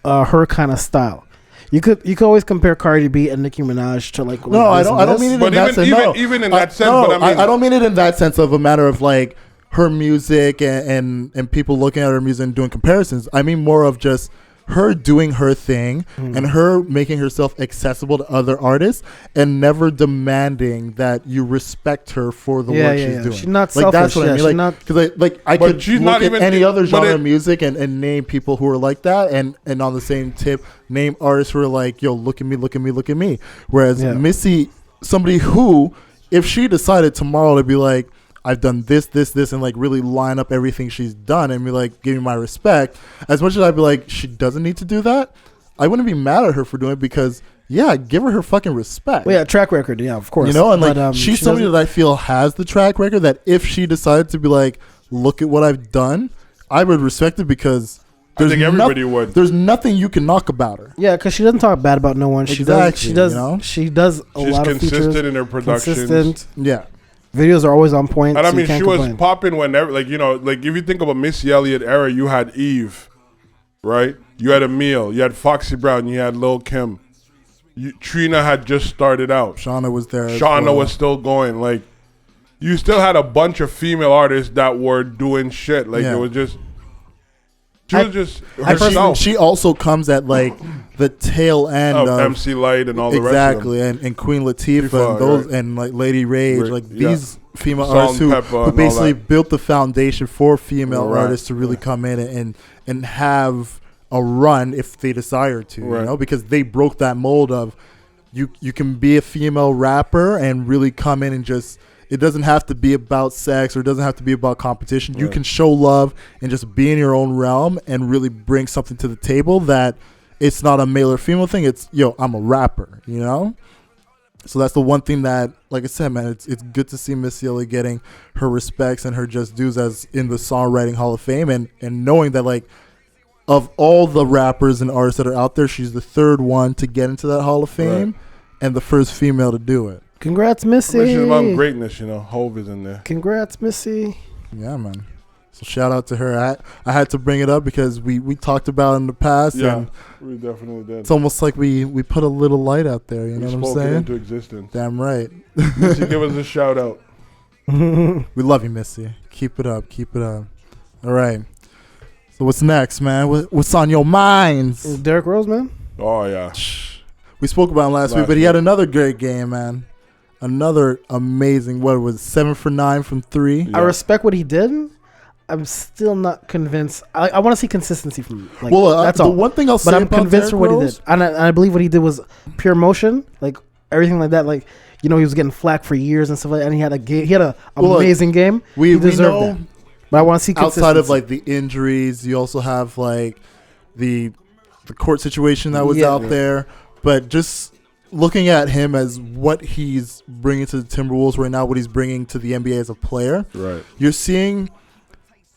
her kind of style. You could always compare Cardi B and Nicki Minaj to like. No, I don't mean it in that sense. Even in that sense, no, but I mean, I don't mean it in that sense of a matter of like her music and people looking at her music and doing comparisons. I mean more of just her doing her thing and her making herself accessible to other artists and never demanding that you respect her for the work she's doing. She's not like, selfish. that's what I mean. Like, because I could look at any other genre of music and name people who are like that, and on the same tip, name artists who are like, yo, look at me, look at me, look at me. Whereas Missy, somebody who, if she decided tomorrow to be like, I've done this, and like really line up everything she's done and be like, give me my respect. As much as I'd be like, she doesn't need to do that, I wouldn't be mad at her for doing it because, give her fucking respect. Well, track record, of course. You know, and like she's somebody that I feel has the track record that if she decided to be like, look at what I've done, I would respect it because I think everybody would. There's nothing you can knock about her. Yeah, because she doesn't talk bad about no one. She does. She does a lot of features. She's consistent in her productions. Yeah. Videos are always on point. And I mean, she was popping whenever, like, you know, like if you think of a Missy Elliott era, you had Eve, right? You had Emile, you had Foxy Brown, you had Lil' Kim. Trina had just started out. Shauna was there. Shauna was still going. Like, you still had a bunch of female artists that were doing shit. Like, it was just... She was just herself. She also comes at like the tail end of MC Light and all the rest of them. and Queen Latifah and those and like Lady Rage, like these female artists who basically built the foundation for female artists to really come in and have a run if they desire to, you know, because they broke that mold of you can be a female rapper and really come in and just. It doesn't have to be about sex or it doesn't have to be about competition. You can show love and just be in your own realm and really bring something to the table that it's not a male or female thing. It's, I'm a rapper, you know? So that's the one thing that, like I said, man, it's good to see Missy Elliott getting her respects and her just dues as in the Songwriting Hall of Fame and knowing that, like, of all the rappers and artists that are out there, she's the third one to get into that Hall of Fame and the first female to do it. Congrats, Missy. She's about greatness, you know. Hove is in there. Congrats, Missy. Yeah, man. So shout out to her. I had to bring it up because we talked about it in the past. Yeah, and we definitely did. it's almost like we put a little light out there. You know what I'm spoke it saying? into existence. Damn right. Missy, give us a shout out. We love you, Missy. Keep it up. Keep it up. All right. So what's next, man? What's on your minds? Derrick Rose, man. Oh yeah. We spoke about him last week, but he had another great game, man. Another amazing. What was it, 7 for 9 from 3? Yeah. I respect what he did. I'm still not convinced. I want to see consistency from. Like, that's the all. one thing I'll say But I'm about convinced Derrick for what he Rose, did, and I believe what he did was pure motion, like everything like that. Like he was getting flack for years and stuff like that, and he had a game. He had a amazing game. we He deserved know that. But I want to see consistency. outside of like the injuries, you also have like the court situation that was out there. But just looking at him as what he's bringing to the Timberwolves right now, what he's bringing to the NBA as a player, Right. you're seeing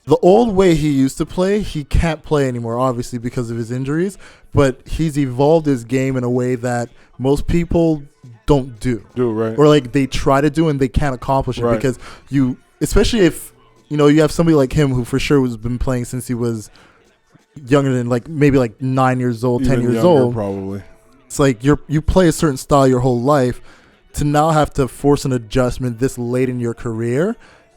the old way he used to play. He can't play anymore, obviously, because of his injuries. But he's evolved his game in a way that most people don't do. Right. Or like they try to do and they can't accomplish it Right. because especially if you have somebody like him who for sure has been playing since he was younger than maybe 9 years old, Even 10 years younger, old. probably. It's like you play a certain style your whole life, to now have to force an adjustment this late in your career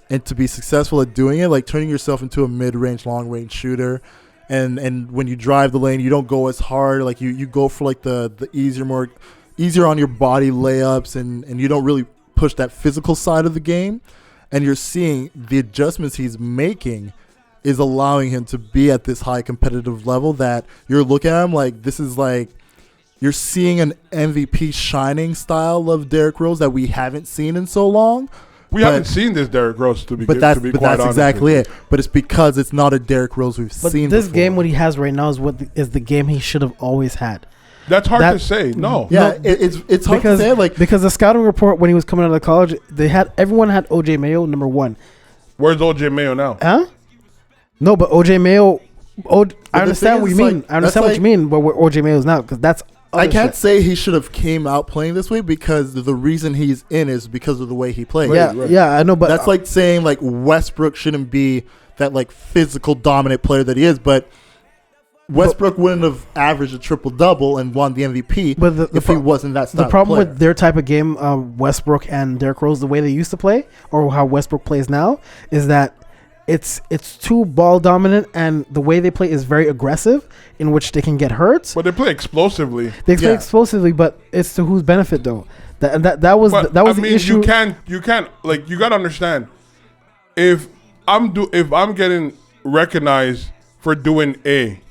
and to be successful at doing it, like turning yourself into a mid-range, long-range shooter. And when you drive the lane, you don't go as hard. Like you go for like the easier on your body layups, and you don't really push that physical side of the game. And you're seeing the adjustments he's making is allowing him to be at this high competitive level that you're looking at him like this is like you're seeing an MVP shining style of Derrick Rose that we haven't seen in so long. We haven't seen this Derrick Rose to be But quite that's honest exactly with it. But it's because it's not a Derrick Rose we've But seen this before. game, what he has right now, is the game he should have always had. That's hard to say. No. Yeah, it's hard to say. Like because the scouting report when he was coming out of college, everyone had OJ Mayo number 1. Where's OJ Mayo now? Huh? No, but OJ Mayo. I understand what you mean. I understand what you mean. But where OJ Mayo is now, because that's. I can't say he should have came out playing this way because the reason he's in is because of the way he plays. Yeah, I know, but that's like saying like Westbrook shouldn't be that like physical dominant player that he is, but Westbrook wouldn't have averaged a triple double and won the MVP if he wasn't that style. The problem player. with their type of game, Westbrook and Derrick Rose, the way they used to play, or how Westbrook plays now, is that it's too ball dominant, and the way they play is very aggressive, in which they can get hurt. But they play explosively. They play explosively, but it's to whose benefit though? That was the issue. You can't like you gotta understand. If I'm getting recognized for doing A,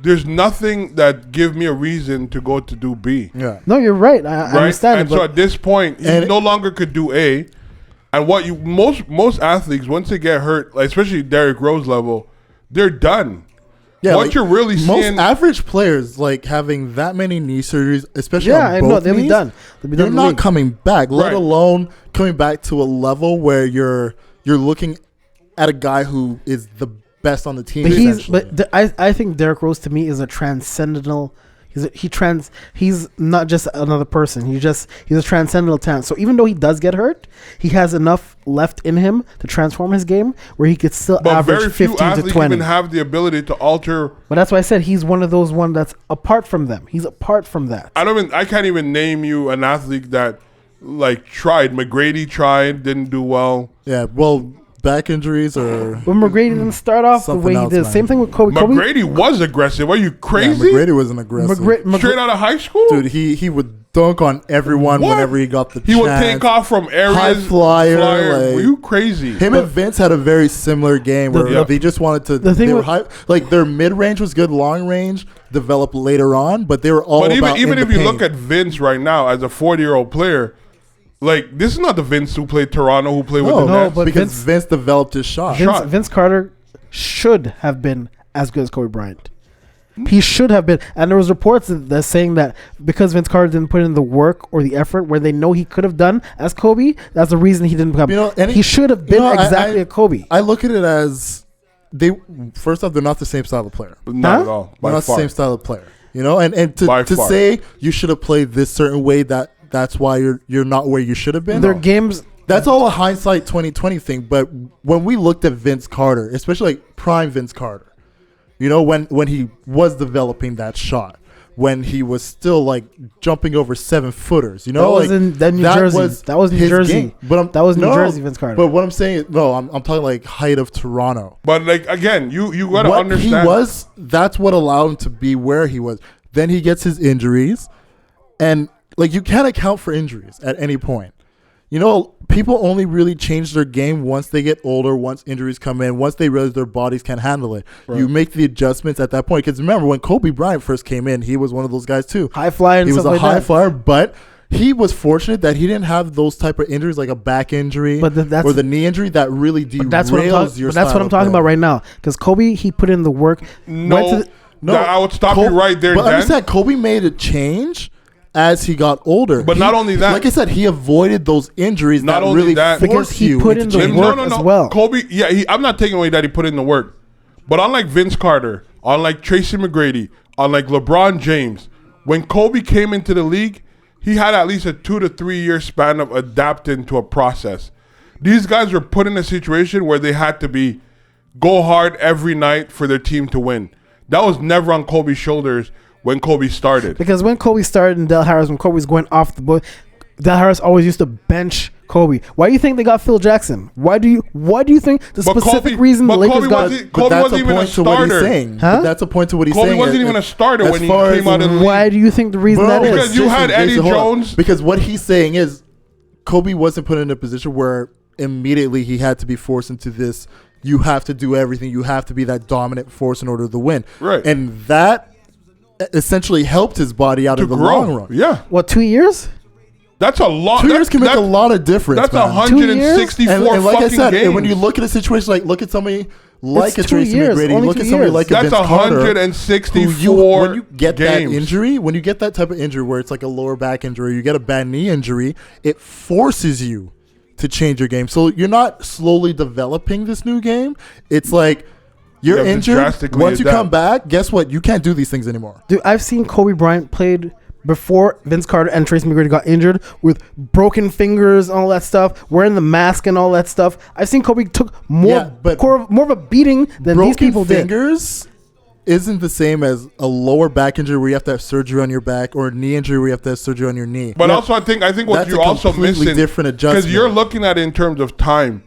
there's nothing that give me a reason to go to do B. Yeah. No, you're right. I understand. And so at this point, he no longer could do A. And what most athletes, once they get hurt, like especially Derrick Rose level, they're done. Yeah, what you're really seeing, most average players like having that many knee surgeries, especially I know they'll be done. They're not coming back, let alone coming back to a level where you're looking at a guy who is the best on the team. I think Derrick Rose to me is a transcendental. He's not just another person. He's a transcendental talent. So even though he does get hurt, he has enough left in him to transform his game where he could still average 15 to 20. Even have the ability to alter. But that's why I said he's one of those that's apart from them. He's apart from that. I can't even name you an athlete that like tried. McGrady tried, didn't do well. Yeah, well, back injuries or. But McGrady didn't start off the way he did. Man. Same thing with Kobe. McGrady was aggressive. Are you crazy? Yeah, McGrady wasn't aggressive. Straight out of high school, dude. He would dunk on everyone whenever he got the chance. He would take off from areas. High flyer. Like, were you crazy? Him and Vince had a very similar game where they just wanted to. They were high, like their mid range was good, long range developed later on, but they were all. But even if you look at Vince right now as a 40-year-old player. Like, this is not the Vince who played Toronto, who played with the Nets. But because Vince developed his shot. Vince Carter should have been as good as Kobe Bryant. He should have been. And there was reports that saying that because Vince Carter didn't put in the work or the effort where they know he could have done as Kobe, that's the reason he didn't become. He should have been exactly a Kobe. I look at it as first off, they're not the same style of player. Not at all. They're By not far. the same style of player. You know, and By to far. say you should have played this certain way, that's why you're not where you should have been. Their games. That's all a hindsight 2020 thing. But when we looked at Vince Carter, especially like prime Vince Carter, you know, when he was developing that shot, when he was still like jumping over 7-footers, you know, That was in New Jersey. That was New his Jersey. game. But That was New Jersey, Vince Carter. But what I'm saying is, no, I'm talking like height of Toronto. But like again, you gotta What understand. he was, that's what allowed him to be where he was. Then he gets his injuries, and like you can't account for injuries at any point. You know, people only really change their game once they get older, once injuries come in, once they realize their bodies can't handle it. Right. You make the adjustments at that point. Because remember, when Kobe Bryant first came in, he was one of those guys too. High flyer and he was stuff a like high that. flyer, but he was fortunate that he didn't have those type of injuries like a back injury or the knee injury that really derails your style. But that's what I'm talking about right now. Because Kobe, he put in the work. No, I would stop you right there. But Dan. understand, Kobe made a change as he got older. But not only that, like I said, he avoided those injuries not that only really that, because forced he you put into in the change. work as well. Kobe, I'm not taking away that he put in the work. But unlike Vince Carter, unlike Tracy McGrady, unlike LeBron James, when Kobe came into the league, he had at least a 2 to 3 year span of adapting to a process. These guys were put in a situation where they had to go hard every night for their team to win. That was never on Kobe's shoulders when Kobe started. Because when Kobe started in Del Harris, when Kobe was going off the book, Del Harris always used to bench Kobe. Why do you think they got Phil Jackson? Why do you think the specific reason the Lakers got? Kobe wasn't even a starter. Huh? That's a point to what he's saying. Kobe wasn't even a starter when he came out of the league. Why do you think the reason that is? Because you had Eddie Jones. Because what he's saying is Kobe wasn't put in a position where immediately he had to be forced into this. You have to do everything. You have to be that dominant force in order to win. Right. And that essentially helped his body out in the long run. Yeah. What, 2 years? That's a lot. 2 years can make a lot of difference. That's man. 164 and like I said, games. and when you look at a situation like, look at somebody like a Tracy McGrady, look at somebody like a That's Vince Carter. 164 when you get that games. injury, when you get that type of injury where it's like a lower back injury, you get a bad knee injury, it forces you to change your game. So you're not slowly developing this new game. It's like you're injured. Once you come back, guess what? You can't do these things anymore. Dude, I've seen Kobe Bryant played before Vince Carter and Tracy McGrady got injured with broken fingers and all that stuff, wearing the mask and all that stuff. I've seen Kobe took more of a beating than these people did. Broken fingers isn't the same as a lower back injury where you have to have surgery on your back or a knee injury where you have to have surgery on your knee. But also, I think what you're also missing, different adjustment, because you're looking at it in terms of time.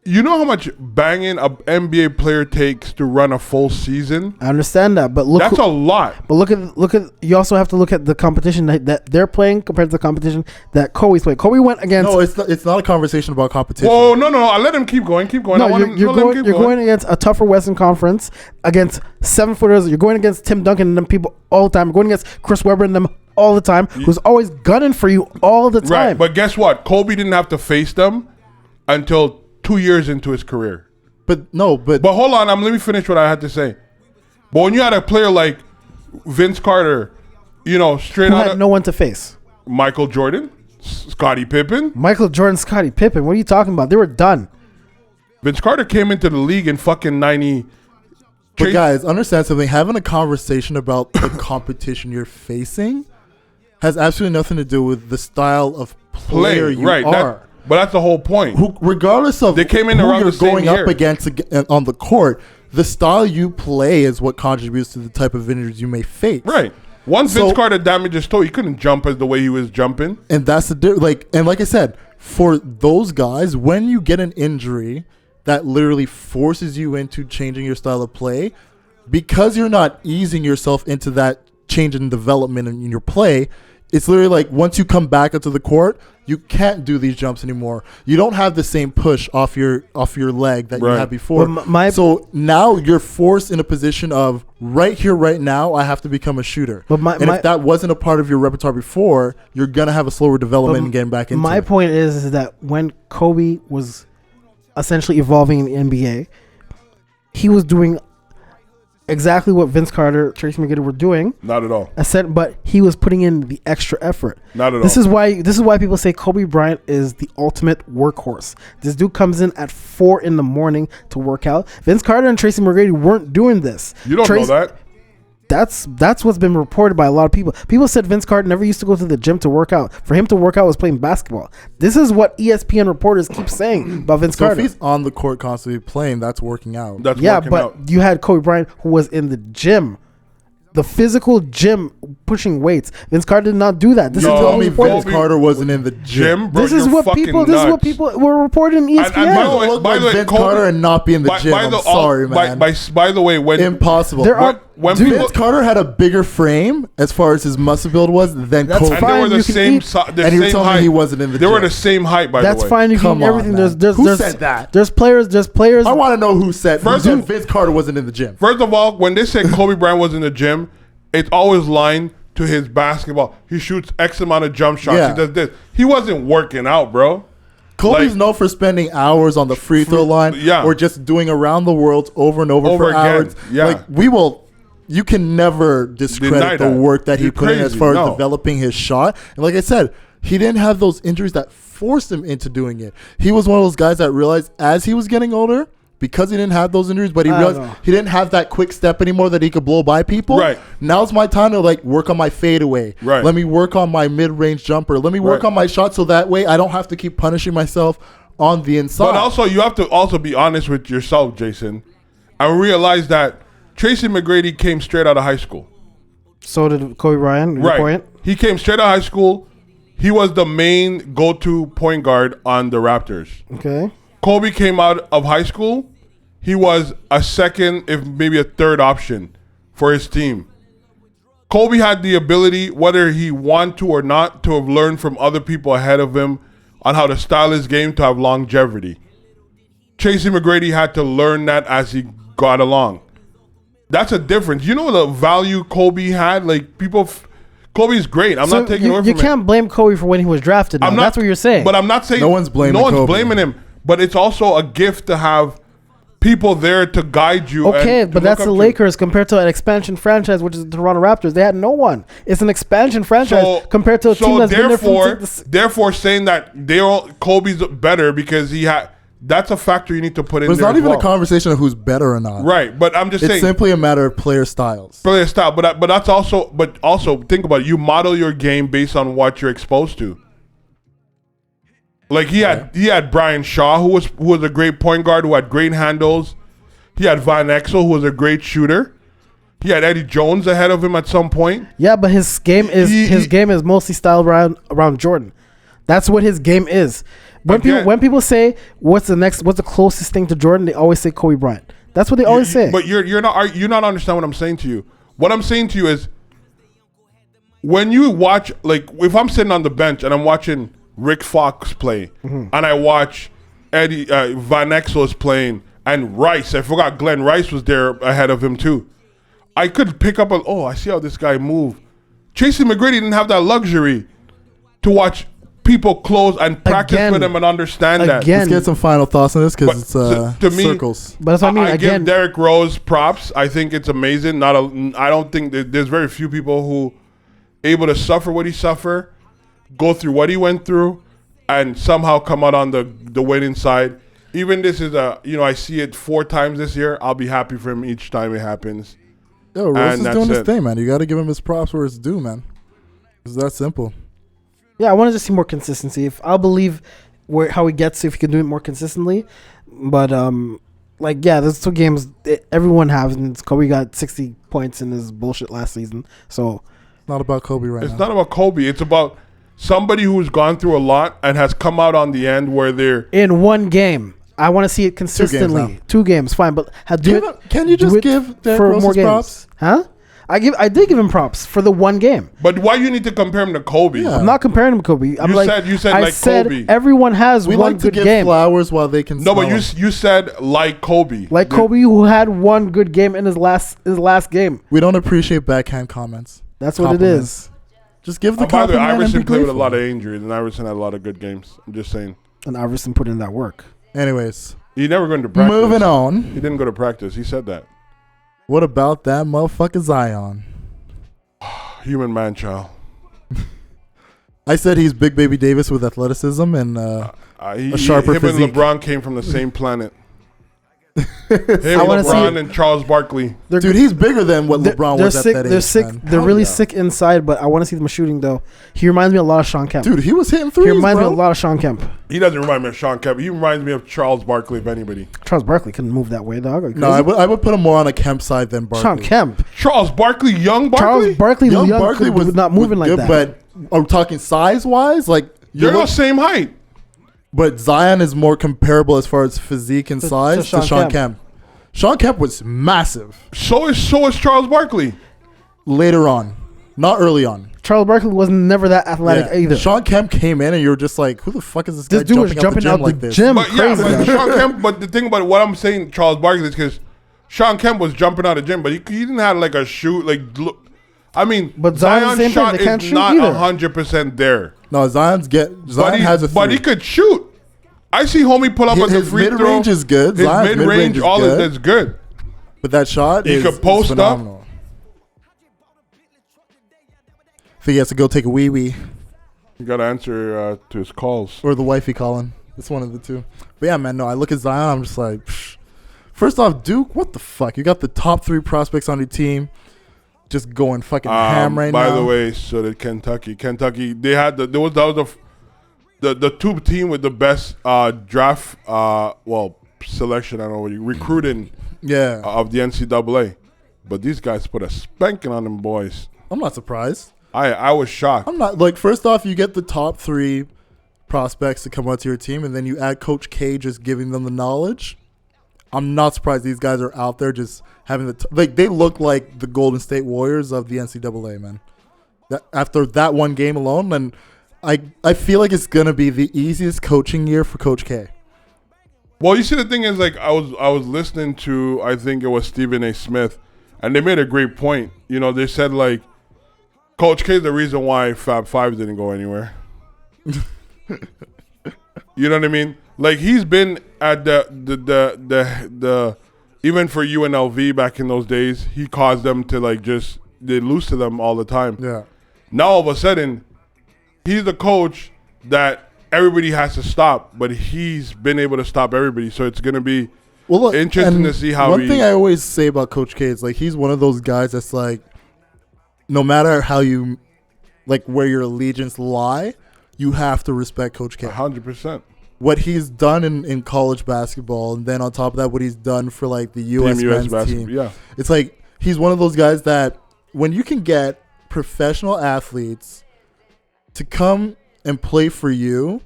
You know how much banging a NBA player takes to run a full season? I understand that, but that's a lot. But look at you also have to look at the competition that they're playing compared to the competition that Kobe's playing. Kobe went against. No, it's not a conversation about competition. Oh no! I let him keep going. Keep going. No, you're going against a tougher Western Conference, against 7-footers. You're going against Tim Duncan and them people all the time. You're going against Chris Webber and them all the time, who's always gunning for you all the time. Right, but guess what? Kobe didn't have to face them until 2 years into his career. But hold on, let me finish what I had to say. But when you had a player like Vince Carter, straight out had no one to face. Michael Jordan, Scottie Pippen. Michael Jordan, Scottie Pippen. What are you talking about? They were done. Vince Carter came into the league in fucking 90. But guys, understand something. Having a conversation about the competition you're facing has absolutely nothing to do with the style of player you are. But that's the whole point. Regardless of they came in who around you're the same going year. up against on the court, the style you play is what contributes to the type of injuries you may face. Right. Once Vince Carter damaged his toe, he couldn't jump as the way he was jumping. And that's like I said, for those guys, when you get an injury that literally forces you into changing your style of play, because you're not easing yourself into that change in development in your play, it's literally like once you come back onto the court, you can't do these jumps anymore. You don't have the same push off your leg that you had before. So now you're forced in a position of right here, right now, I have to become a shooter. If that wasn't a part of your repertoire before, you're going to have a slower development and getting back into it. My point is that when Kobe was essentially evolving in the NBA, he was doing exactly what Vince Carter, Tracy McGrady were doing. Not at all. But he was putting in the extra effort. Not at all. This is why people say Kobe Bryant is the ultimate workhorse. This dude comes in at 4 a.m. to work out. Vince Carter and Tracy McGrady weren't doing this. You don't know that. That's what's been reported by a lot of people. People said Vince Carter never used to go to the gym to work out. For him to work out was playing basketball. This is what ESPN reporters keep saying about Vince Carter. If he's on the court constantly playing, that's working out. That's yeah, working but out. you had Kobe Bryant who was in the gym. The physical gym pushing weights. Vince Carter did not do that. This No, is Tell me the only Vince Carter wasn't in the gym. Bro, This is you're what fucking people. nuts. This is what people were reporting in ESPN. And by the way, Look like Vince Kobe- Carter and not be in the gym. I'm sorry, man. By the way, when Impossible. There are- when Dude, people, Vince Carter had a bigger frame as far as his muscle build was than That's Kobe. and fine. they were the you can same eat- the And you same were telling height. me he wasn't in the They gym. were the same height, by That's the way. fine. You Come can eat on, everything. man. There's Who said that? There's players. I want to know who said First Dude, of- Vince Carter wasn't in the gym. First of all, when they say Kobe Bryant was in the gym, it's always lined to his basketball. He shoots X amount of jump shots. Yeah. He does this. He wasn't working out, bro. Kobe's Like- known for spending hours on the free throw line yeah. or just doing around the world over and over, Over for again, hours. yeah. Like you can never discredit Deny the that. work that he You're put in as crazy. far No. as developing his shot. And like I said, he didn't have those injuries that forced him into doing it. He was one of those guys that realized as he was getting older, because he didn't have those injuries, but he I realized don't know. he didn't have that quick step anymore that he could blow by people. Right. Now's my time to like work on my fadeaway. Right. Let me work on my mid-range jumper. Let me work Right. on my shot so that way I don't have to keep punishing myself on the inside. But also, you have to also be honest with yourself, Jason, and realize that Tracy McGrady came straight out of high school. So did Kobe Bryant. Your Right. point. He came straight out of high school. He was the main go-to point guard on the Raptors. Okay. Kobe came out of high school. He was a second, if maybe a third option for his team. Kobe had the ability, whether he wanted to or not, to have learned from other people ahead of him on how to style his game to have longevity. Tracy McGrady had to learn that as he got along. That's a difference. You know the value Kobe had? Like, Kobe's great. I'm not taking away from you it. can't blame Kobe for when he was drafted. Now. That's what you're saying. But I'm not saying No one's blaming No one's Kobe. blaming him. But it's also a gift to have people there to guide you. Okay, and but to that's look the up to. Lakers compared to an expansion franchise, which is the Toronto Raptors. They had no one. It's an expansion franchise compared to a team that's been there from therefore, saying that Kobe's better because he had. That's a factor you need to put in but it's there not as even well. a conversation of who's better or not. Right, but I'm just It's saying. simply a matter of player styles. Player style, but that's also. But also think about it. You model your game based on what you're exposed to. Like he had Brian Shaw, who was a great point guard, who had great handles. He had Van Exel, who was a great shooter. He had Eddie Jones ahead of him at some point. Yeah, but his game is mostly styled around Jordan. That's what his game is. When people say what's the closest thing to Jordan, they always say Kobe Bryant. That's what they always say. But you're not understanding what I'm saying to you. What I'm saying to you is when you watch, like, if I'm sitting on the bench and I'm watching Rick Fox play, and I watch Eddie Van Exel is playing, and Rice, I forgot Glenn Rice was there ahead of him too. I could pick up I see how this guy move. Tracy McGrady didn't have that luxury to watch people close and practice Again. with him and understand that. Again. Let's get some final thoughts on this because it's to me- circles. But that's what I mean. I Again, give Derrick Rose props. I think it's amazing. I don't think there's very few people who able to suffer what he suffered, go through what he went through, and somehow come out on the winning side. Even this is I see it 4 times this year. I'll be happy for him each time it happens. Yo, Rose And is that's doing his it. thing, man. You got to give him his props where it's due, man. It's that simple. yeah, I wanted to see more consistency. I'll believe how he gets if he can do it more consistently. But there's 2 games everyone has, and Kobe got 60 points in his bullshit last season. So Not about Kobe right It's now. not about Kobe. It's about somebody who's gone through a lot and has come out on the end where they're. in one game, I want to see it consistently. now. 2 games, fine, but Can you just give Derrick Rose his props? Huh? I did give him props for the 1 game. But why you need to compare him to Kobe? Yeah. I'm not comparing him to Kobe. You said I like said Kobe. everyone has We one like to good give game. flowers while they can No, but smell you said like Kobe. Like Kobe, who had 1 good game in his last game. We don't appreciate backhand comments. That's what it Compliments. is. Just give the By the way, compliment and be Iverson played with a grateful. lot of injuries, and Iverson had a lot of good games. I'm just saying. And Iverson put in that work. Anyways, He never going to practice. moving on. He didn't go to practice. He said that. What about that motherfucker Zion? Human man child. I said he's Big Baby Davis with athleticism and a sharper him physique. and LeBron came from the same planet. Him, I wanna LeBron, see- and Charles Barkley. Dude, he's bigger than what LeBron they're was sick. at that They're age. sick. Man. They're Hell really yeah. sick inside, but I want to see them shooting though. He reminds me a lot of Sean Kemp. Dude, he was hitting He threes, reminds me bro. a lot of Sean Kemp. He doesn't remind me of Sean Kemp. He reminds me of Charles Barkley, if anybody. Charles Barkley couldn't move that way, dog. Are you No, crazy? I would put him more on a Kemp side than Barkley. Sean Kemp. Charles Barkley, young Barkley? Charles Barkley, Young young Barkley was not moving like good, that. But are we talking size-wise? Like, you They're look, the same height. but Zion is more comparable as far as physique and To size to Sean Sean Kemp. Kemp. Sean Kemp was massive So is Charles Barkley. later on, not early on. Charles Barkley was never that athletic Yeah. either. Sean Kemp came in and you were just like, who the fuck is this guy This dude was jumping out the like this? gym. But yeah, Crazy, but dog. Sean Kemp. But the thing about what I'm saying, Charles Barkley, is because Sean Kemp was jumping out of the gym, but he didn't have like a shoot. Like, look, I mean, But Zion's the Zion's same thing, shot they can't is shoot not either. 100% there. No, Zion has a three. But he could shoot. I see homie pull up at the His free throw. mid-range is good. His Zion's mid-range, mid-range is all good. is good. But that shot He is could post up. phenomenal. I think he has to go take a wee-wee. You got to answer to his calls. Or the wifey calling. It's one of the two. But yeah, man, no, I look at Zion, I'm just like, psh. First off, Duke, what the fuck? You got the top 3 prospects on your team just going fucking ham right By now. the way, so did Kentucky. Kentucky, they had that was the two team with the best draft selection. I don't know what you recruiting Yeah. of the NCAA, but these guys put a spanking on them boys. I'm not surprised. I was shocked. I'm not, like, first off, you get the top 3 prospects to come onto your team, and then you add Coach K just giving them the knowledge. I'm not surprised these guys are out there just having like they look like the Golden State Warriors of the NCAA, man. After that one game alone, and I feel like it's gonna be the easiest coaching year for Coach K. Well, you see, the thing is, like, I was listening to, I think it was Stephen A. Smith, and they made a great point. You know, they said, like, Coach K is the reason why Fab Five didn't go anywhere. You know what I mean? Like, he's been at the even for UNLV back in those days, he caused them to, like, they lose to them all the time. Yeah. Now all of a sudden, he's the coach that everybody has to stop, but he's been able to stop everybody. So it's going to be Well, look, interesting and to see how one thing I always say about Coach K is, like, he's one of those guys that's like, no matter how you, like, where your allegiance lie, you have to respect Coach K. 100%. What he's done in college basketball, and then on top of that, what he's done for, like, the U.S. men's team. Yeah. It's like he's one of those guys that when you can get professional athletes to come and play for you,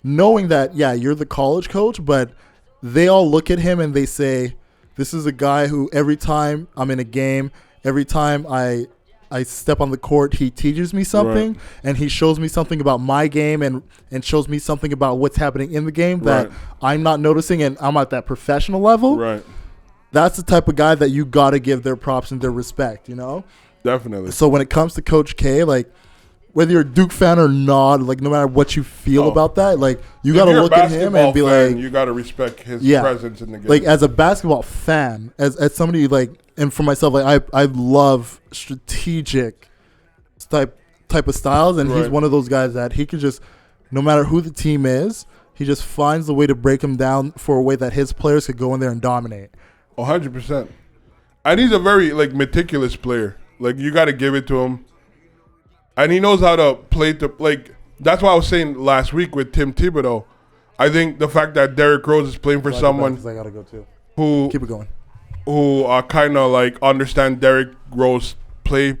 knowing that, yeah, you're the college coach, but they all look at him and they say, this is a guy who every time I'm in a game, every time I step on the court, he teaches me something, Right. and he shows me something about my game and shows me something about what's happening in the game that Right. I'm not noticing, and I'm at that professional level. Right. That's the type of guy that you got to give their props and their respect, you know? Definitely. So when it comes to Coach K, like, whether you're a Duke fan or not, like, no matter what you feel about that, like, you got to look at him and be like, you got to respect his Yeah. presence in the game. like, as a basketball fan, as somebody, like, and for myself, like, I love strategic type of styles, and he's Right. one of those guys that he could just, no matter who the team is, he just finds the way to break them down for a way that his players could go in there and dominate. 100%. And he's a very, like, meticulous player. Like, you got to give it to him. And he knows how to play like, that's what I was saying last week with Tim Thibodeau. I think the fact that Derrick Rose is playing for someone I gotta go too. who Keep it going. kind of, like, understand Derrick Rose play,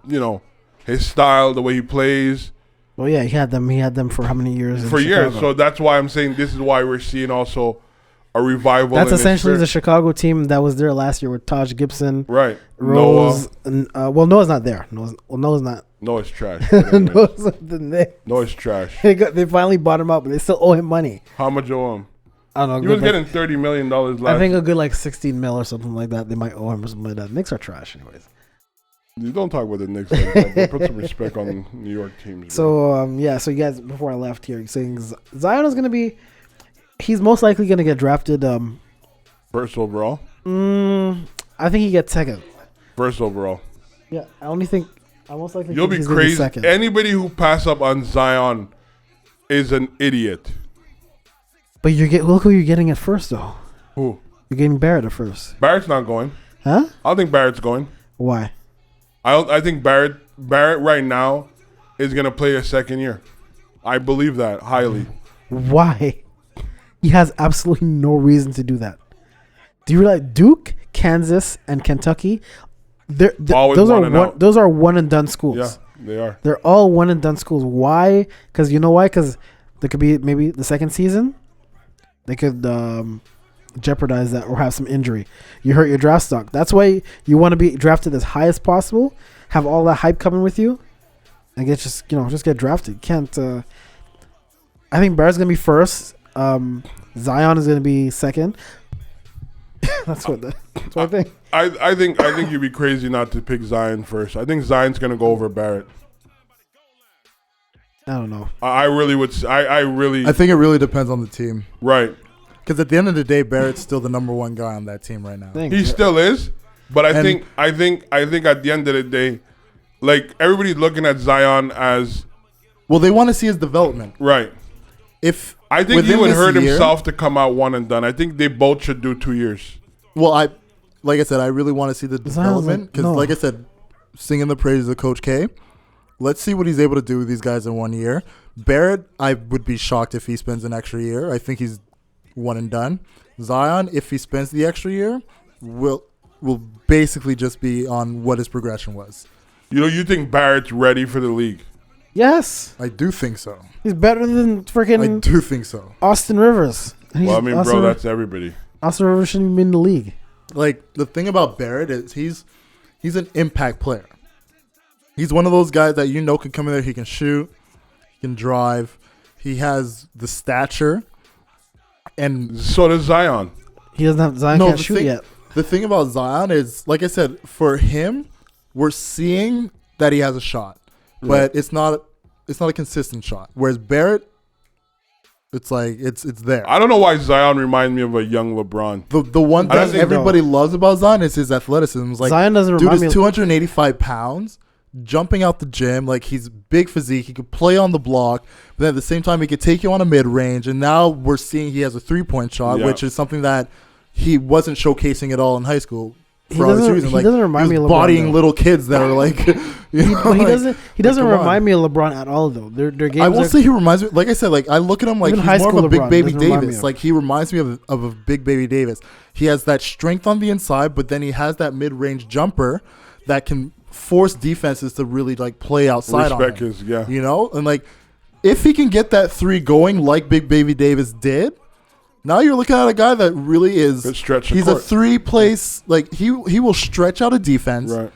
you know, his style, the way he plays. Well, yeah, he had them for how many years? For in years. Chicago? So that's why I'm saying this is why we're seeing also a revival. That's in his essentially the spirit. Chicago team that was there last year with Taj Gibson, Right. Rose. And, Noah's not there. Noah's not. Noah's trash. But anyways. Noah's the Noah's trash. They finally bought him up, but they still owe him money. How much you owe him? I don't know. He was getting $30 million last. I think a good like 16 mil or something like that. They might owe him or something like that. Knicks are trash, anyways. You don't talk about the Knicks like that. But put some respect on New York teams. Bro. So So you guys, before I left here, you're saying Zion is gonna be. He's most likely gonna get drafted. First overall. I think he gets second. First overall. Yeah, I only think I most likely You'll think be he's gonna crazy. second. Anybody who pass up on Zion is an idiot. But look who you're getting at first though. Who? You're getting Barrett at first. Barrett's not going. Huh? I don't think Barrett's going. Why? I think Barrett right now is gonna play a second year. I believe that highly. Why? He has absolutely no reason to do that. Do you realize Duke, Kansas, and Kentucky? Always Those one are and out. those are one and done schools. Yeah, they are. They're all one and done schools. Why? Because you know why? Because there could be maybe the second season. They could jeopardize that or have some injury. You hurt your draft stock. That's why you want to be drafted as high as possible. Have all that hype coming with you, and just get drafted. Can't. I think Barrett's gonna be first. Zion is gonna be second. That's what I think. I think you'd be crazy not to pick Zion first. I think Zion's gonna go over Barrett. I don't know. I really would. I think it really depends on the team. Right. Because at the end of the day, Barrett's still the number one guy on that team right now. He still is, but I think at the end of the day, like everybody's looking at Zion as well. They want to see his development. Right. If I think he within would this hurt year- himself to come out one and done. I think they both should do 2 years. Well, like I said, I really want to see the development because, no. like I said, singing the praises of Coach K. Let's see what he's able to do with these guys in 1 year. Barrett, I would be shocked if he spends an extra year. I think he's one and done. Zion, if he spends the extra year, will basically just be on what his progression was. You think Barrett's ready for the league? Yes, I do think so. he's better than I freaking do think so. Austin Rivers. Well, I mean, Austin, bro, that's everybody. Austin Rivers shouldn't even be in the league. Like, the thing about Barrett is he's an impact player. He's one of those guys that can come in there, he can shoot, he can drive, he has the stature, and So does Zion. He doesn't have Zion can't shoot yet. The thing about Zion is, like I said, for him, we're seeing that he has a shot, but it's not a consistent shot. Whereas Barrett, it's like it's there. I don't know why Zion reminds me of a young LeBron. The one I don't thing think- everybody loves about Zion is his athleticism. It's like, Zion doesn't dude remind me. is 285 pounds, jumping out the gym. Like, he's big physique. He could play on the block, but then at the same time, he could take you on a mid range. And now we're seeing he has a 3-point shot, Yeah. which is something that he wasn't showcasing at all in high school. He doesn't remind me of LeBron, bodying though. little kids that are like, But he doesn't. He doesn't come on. remind me of LeBron at all, though. Their games. I won't say he reminds me. Like I said, like I look at him like Even he's high more of school a big LeBron baby doesn't remind me Davis. of. Like, he reminds me of a big baby Davis. He has that strength on the inside, but then he has that mid range jumper that can force defenses to really like play outside Respect on him. his, yeah. And like if he can get that three going like big baby Davis did, now you're looking at a guy that really is. Could stretch the He's court. a 3-place like he will stretch out a defense. Right.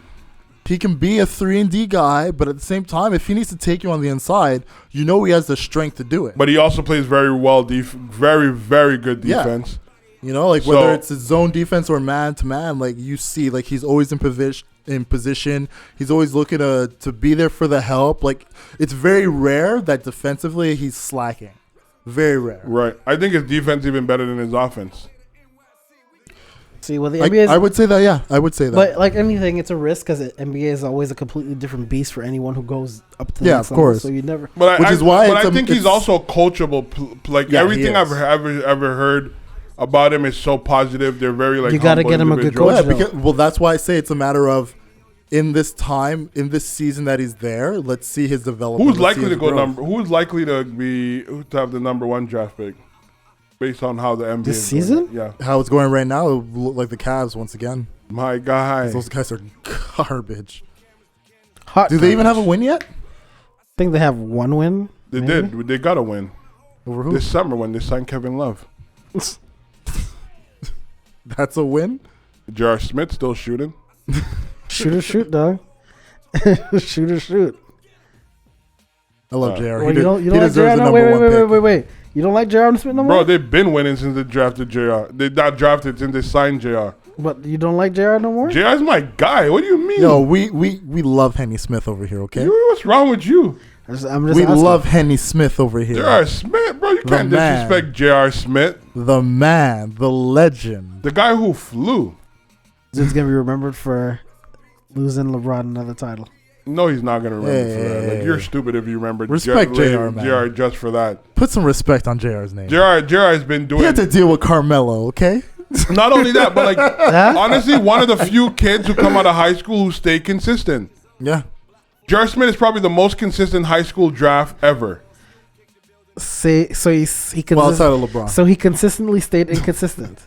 He can be a 3-and-D guy, but at the same time, if he needs to take you on the inside, he has the strength to do it. But he also plays very well, very, very good defense. Like So- whether it's his zone defense or man to man, like you see, like he's always in position. He's always looking to be there for the help. Like, it's very rare that defensively he's slacking. Very rare. Right. I think his defense even better than his offense. See, well, the NBA. I would say that. Yeah, I would say that. But like anything, it's a risk because the NBA is always a completely different beast for anyone who goes up to the Yeah, next of level. course. So you never. But Which is why but it's I a- think he's it's- also coachable. Like Yeah, he everything is. I've ever heard about him is so positive. They're very like You gotta humble get him a good individuals. coach. yeah, because, that's why I say it's a matter of in this season that he's there. Let's see his development. Who's Let's see likely to his go growth. Who's likely to have the number 1 draft pick, based on how the NBA This is going? season? Yeah, How it's going right now? It would look like the Cavs once again. my guy. Those guys are garbage. Hot. Do they even have a win yet? I think they have one win. They maybe? did. They got to win Over who? this summer when they signed Kevin Love. That's a win. J.R. Smith still shooting. Shoot, dog. Shoot. I love Uh, JR. Well, you don't he like deserves Jared? the No, number one pick. wait. You don't like Jared Smith no more? Bro, they've been winning since they drafted J.R. They not drafted since they signed J.R. But you don't like Jared no more? J.R.'s my guy. What do you mean? Yo, we love Henny Smith over here, okay? What's wrong with you? I'm just We asking. love Henny Smith over here. J.R. Smith, bro. You The can't man. disrespect J.R. Smith, The man, the legend. the guy who flew. He's gonna be remembered for losing LeBron another title. No, he's not gonna remember for that. Like, Hey. you're stupid if you remember. Respect JR, man. JR just for that. Put some respect on JR's name. JR has been He doing. had to deal with Carmelo, okay? Not only that, but like Huh? honestly, one of the few kids who come out of high school who stay consistent. Yeah. J.R. Smith is probably the most consistent high school draft ever. So he Well, outside of LeBron. So he consistently stayed inconsistent.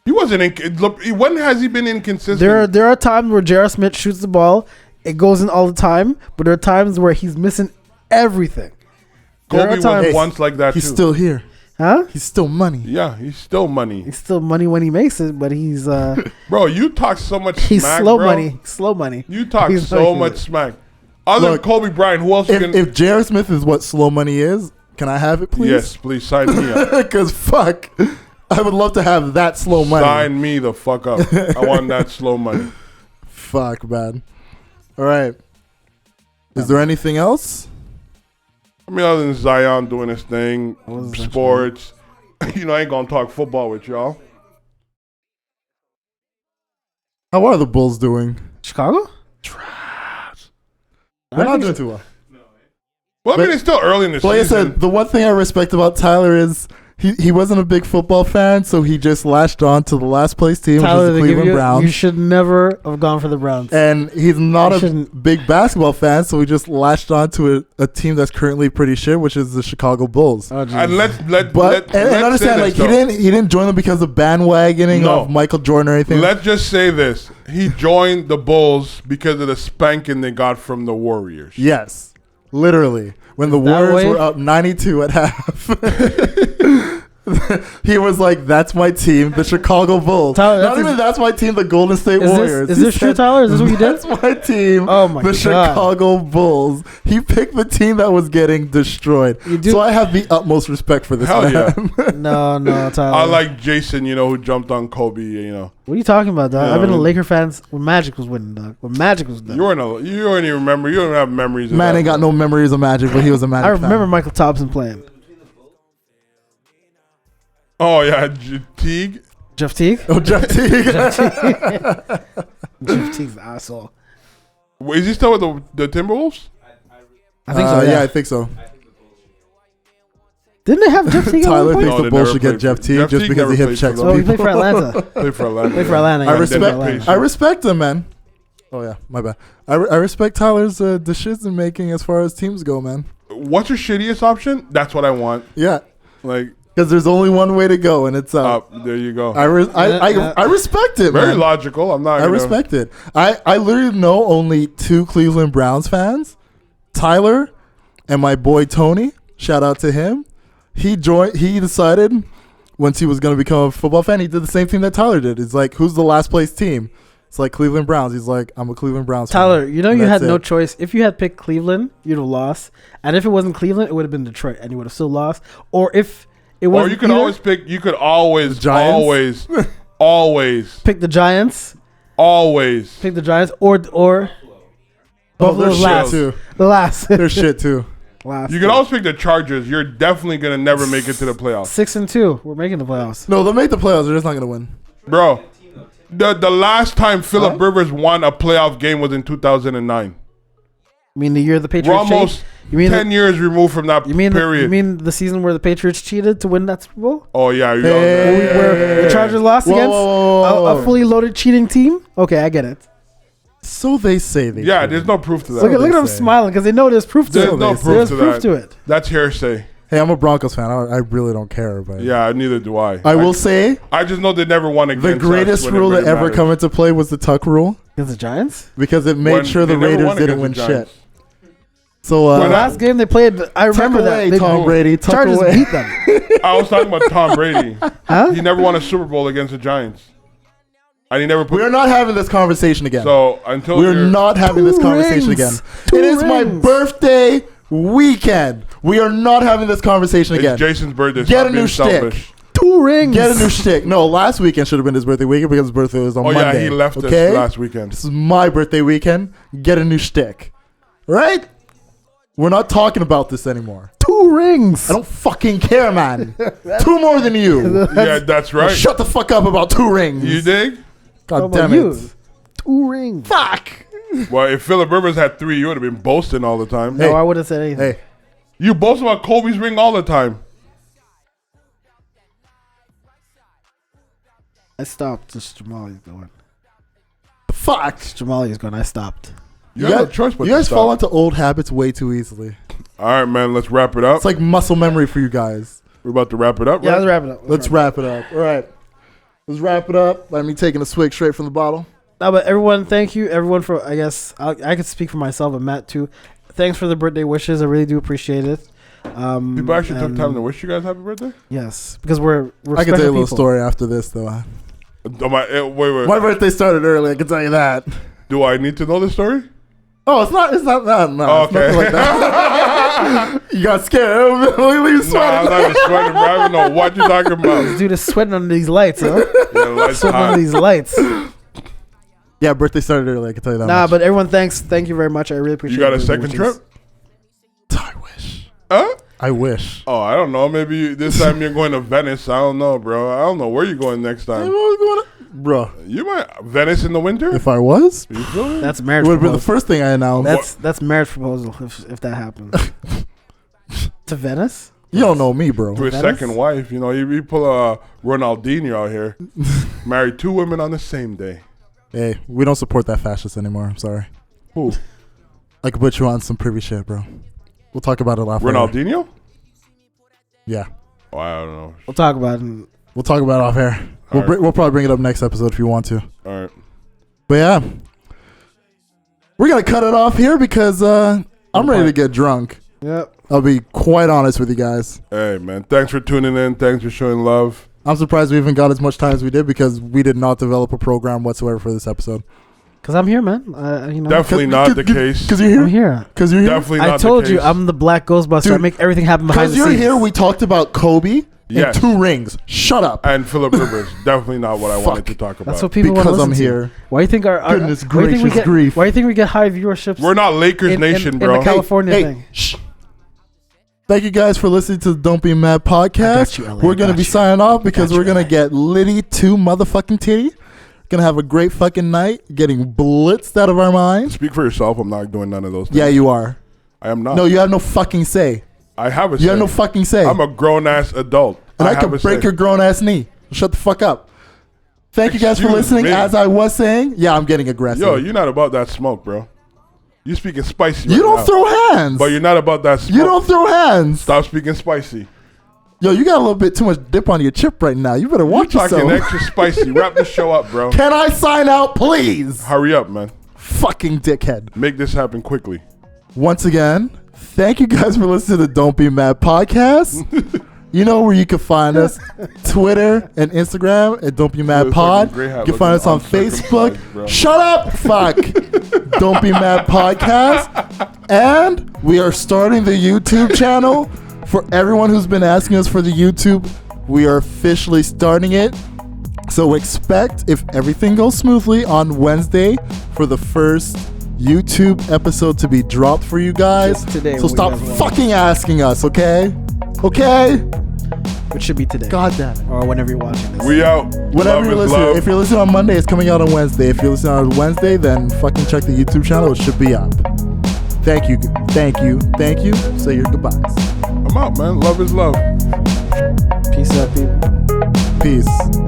He wasn't in. When has he been inconsistent? There are times where J.R. Smith shoots the ball, it goes in all the time, but there are times where he's missing everything. There Kobe are was times, once like that He's too. still here. huh? He's still money. Yeah, he's still money. He's still money when he makes it, but he's Bro, you talk so much he's smack, slow bro. money. Slow money. You talk He's so like- much smack. Other Look, than Kobe Bryant, who else you can... If J.R. Smith is what slow money is, can I have it, please? Yes, please sign me up. Because fuck, I would love to have that slow money. Sign me the fuck up. I want that slow money. Fuck, man. All right. Is there anything else? I mean, other than Zion doing his thing, What was that? sports, I ain't gonna talk football with y'all. How are the Bulls doing? Chicago? They're not doing too well. Well, I But- mean, it's still early in the Like I season. said, the one thing I respect about Tyler is he wasn't a big football fan, so he just latched on to the last place team, Tyler, which is the they give Cleveland you, Browns. you should never have gone for the Browns. And he's not You a shouldn't. big basketball fan, so he just latched on to a team that's currently pretty shit, which is the Chicago Bulls. Oh, and geez. But and understand, like he didn't join them because of bandwagoning No. of Michael Jordan or anything. Let's just say this: he joined the Bulls because of the spanking they got from the Warriors. Yes, literally. When the That Warriors way? were up 92 at half, he was like, "That's my team, the Chicago Bulls." Tyler, Not even that's my team, the Golden State Warriors. is He this true, said, Tyler? Is this what you did? That's my team. Oh my the God. Chicago Bulls. He picked the team that was getting destroyed. You do- So I have the utmost respect for this Hell man. yeah. No, Tyler. I like Jason, who jumped on Kobe. What are you talking about, dog? Yeah, I've been I a mean- Laker fan when Magic was winning, dog. When Magic was done. You don't even remember. You don't have memories. Of Man that. ain't got no memories of Magic, but he was a Magic I remember fan. Michael Thompson playing. Oh yeah, Teague. Jeff Teague? Oh, Jeff Teague. Jeff Teague's an asshole. Is he still with the Timberwolves? I think so, Yeah, yeah. I think so. Didn't they have Jeff Teague at Tyler one thinks point? No, the they Bulls never should get played Jeff for- Teague Jeff just Teague because never he hip played checks for Oh, on he people. played for Atlanta. Play for Atlanta. Played for Atlanta. I yeah. respect. Played for I Atlanta. respect him, man. Oh yeah, my bad. I respect Tyler's decision making as far as teams go, man. What's your shittiest option? That's what I want. Yeah, Like, because there's only one way to go, and it's up. there you go. I respect it, Very man. logical. I'm not. I respect it. I literally know only two Cleveland Browns fans, Tyler and my boy Tony. Shout out to him. He decided once he was going to become a football fan, he did the same thing that Tyler did. It's like, who's the last place team? It's like Cleveland Browns. He's like, I'm a Cleveland Browns Tyler, fan. you know And you had that's no it. choice. If you had picked Cleveland, you'd have lost. And if it wasn't Cleveland, it would have been Detroit, and you would have still lost. Or if it Or wasn't you could either, always pick. You could always, The Giants? always pick the Giants. Pick the Giants or Oh, Buffalo's they're last. shit too. The last. They're shit too. last. You can always pick the Chargers. You're definitely gonna never make it to the playoffs, 6-2. We're making the playoffs. No, they'll make the playoffs. They're just not going to win. bro. The last time Phillip Rivers won a playoff game was in 2009. You mean the year the We're Patriots almost cheated? You mean 10 years removed from that you mean period. you mean the season where the Patriots cheated to win that Super Bowl? Oh yeah, you Hey. Where the Chargers lost Whoa, against whoa, whoa, whoa. a fully loaded cheating team? Okay, I get it. So they say they yeah. should. There's no proof to that. Look at they them say. smiling because they know there's proof to There's it. no they proof There's to proof that. to it. That's hearsay. Hey, I'm a Broncos fan. I really don't care. But Yeah, neither do I. I will say I just know they never won against the greatest us when it rule really that ever mattered. come into play was the Tuck rule Against the Giants? because it made When sure the they never Raiders won didn't against win the shit. Giants. So When The I- last game they played, I remember away, that. They, Tom Brady. Tuck Chargers away. beat them. I was talking about Tom Brady. Huh? He never won a Super Bowl against the Giants, and he never put. We are not having this conversation again. So until We're you're- not having this Two conversation rings. again. Two It is my rings. birthday weekend. We are not having this conversation It's again. Jason's birthday. Get Stop a new being shtick. selfish. 2 rings. Get a new shtick. No, last weekend should have been his birthday weekend because his birthday was on Oh Monday. yeah, he left okay? us last weekend. This is my birthday weekend. Get a new shtick. Right? We're not talking about this anymore. 2 rings. I don't fucking care, man. 2 more than you. Yeah, that's right. Shut the fuck up about 2 rings. You dig? God How damn about you? it. 2 rings. Fuck. Well, if Phillip Rivers had 3, you would have been boasting all the time. No, Hey. I wouldn't say anything. Hey, You boast about Kobe's ring all the time. I stopped. Just Jamali's going. fuck. Jamali's going. I stopped. You have no choice but you to guys stop. fall into old habits way too easily. All right, man. Let's wrap it up. It's like muscle memory for you guys. We're about to wrap it up, Yeah, right? let's wrap it up. Let's wrap it up. All right. Let's wrap it up by me taking a swig straight from the bottle. No, but everyone, thank you. Everyone for, I guess, I could speak for myself and Matt too. Thanks for the birthday wishes. I really do appreciate it. People actually took time to wish you guys happy birthday? Yes, because we're I can tell you a little people. story after this, though. Wait. My birthday started early. I can tell you that. Do I need to know the story? Oh, it's not that. No, Oh, it's nothing like that. You got scared. Look at you No, I'm sweating. not just sweating, bro. I don't know what you're talking about. This dude is sweating under these lights, huh? Yeah, the lights Sweating hot. under these lights. Yeah, birthday started early. I can tell you that. Nah, much. but everyone, thank you very much. I really appreciate You got the a second wishes. trip? I wish. Huh? I wish. Oh, I don't know. Maybe this time you're going to Venice. I don't know, bro. I don't know where you're going next time. Bro, You might Venice in the winter? if I was, You feel me? That's it marriage would have been the proposal. first thing I announced. That's marriage proposal if that happens. To Venice? You don't know me, bro. To his Venice? second wife, you know, you pull a Ronaldinho out here, married 2 women on the same day. Hey, we don't support that fascist anymore. I'm sorry. Who? I could put you on some privy shit, bro. We'll talk about it off air. Ronaldinho? Yeah. Oh, I don't know. We'll talk about it. We'll talk about it off air. All right. We'll probably bring it up next episode if you want to. All right. But yeah, we're gonna cut it off here because I'm ready to get drunk. Yep. I'll be quite honest with you guys. Hey, man. Thanks for tuning in. Thanks for showing love. I'm surprised we even got as much time as we did because we did not develop a program whatsoever for this episode. Cause I'm here, man. You know. Definitely not the case. Because you're I'm here. here. Because you're here. Definitely not I told the you case. I'm the Black Ghostbuster. Dude, I make everything happen behind Because the you're scenes. here, we talked about Kobe Yes. and 2 rings. Shut up. And Phillip Rivers. Definitely not what I wanted to talk about. That's what people want to Because listen I'm to. here. Why do you think our Goodness why do you think we gracious get, grief. Why do you think we get high viewerships? We're not Lakers in, Nation, in, bro. In the California Hey, thing. shh. Thank you guys for listening to the Don't Be Mad I got podcast. you, LA, We're going to I be got you. signing off because got you, we're going to LA. get litty 2 motherfucking titty. Going to have a great fucking night, getting blitzed out of our minds. Speak for yourself. I'm not doing none of those things. Yeah, you are. I am not. No, you have no fucking say. I have a You say. have no fucking say. I'm a grown-ass adult. and I have could a break say. your grown ass knee. Shut the fuck up. Thank you guys for Excuse listening. me. As I was saying, yeah, I'm getting aggressive. Yo, you're not about that smoke, bro. You speaking spicy You right don't now. throw hands. But you're not about that smoke. You don't throw hands. Stop speaking spicy. Yo, you got a little bit too much dip on your chip right now. You better You watch talking yourself. extra spicy. Wrap the show up, bro. Can I sign out, please? Hurry up, man. Fucking dickhead. Make this happen quickly. Once again, thank you guys for listening to the Don't Be Mad podcast. You know where you can find us. Twitter and Instagram at Don't Be Mad Dude, Pod. fucking Grey Hat You can find us on looking Facebook. uncircumcised, bro. Shut up, fuck. Don't Be Mad podcast. And we are starting the YouTube channel. For everyone who's been asking us for the YouTube, we are officially starting it. So expect, if everything goes smoothly, on Wednesday for the first YouTube episode to be dropped for you guys. Just today, So we stop have one. fucking asking us, okay? Okay? Which should be today. God damn it. Or whenever you're watching this. We out. Whenever Love you're is listening, love. if you're listening on Monday, it's coming out on Wednesday. If you're listening on Wednesday, then fucking check the YouTube channel. It should be up. Thank you. Thank you. Thank you. Say your goodbyes. I'm out, man. Love is love. Peace out, people. Peace.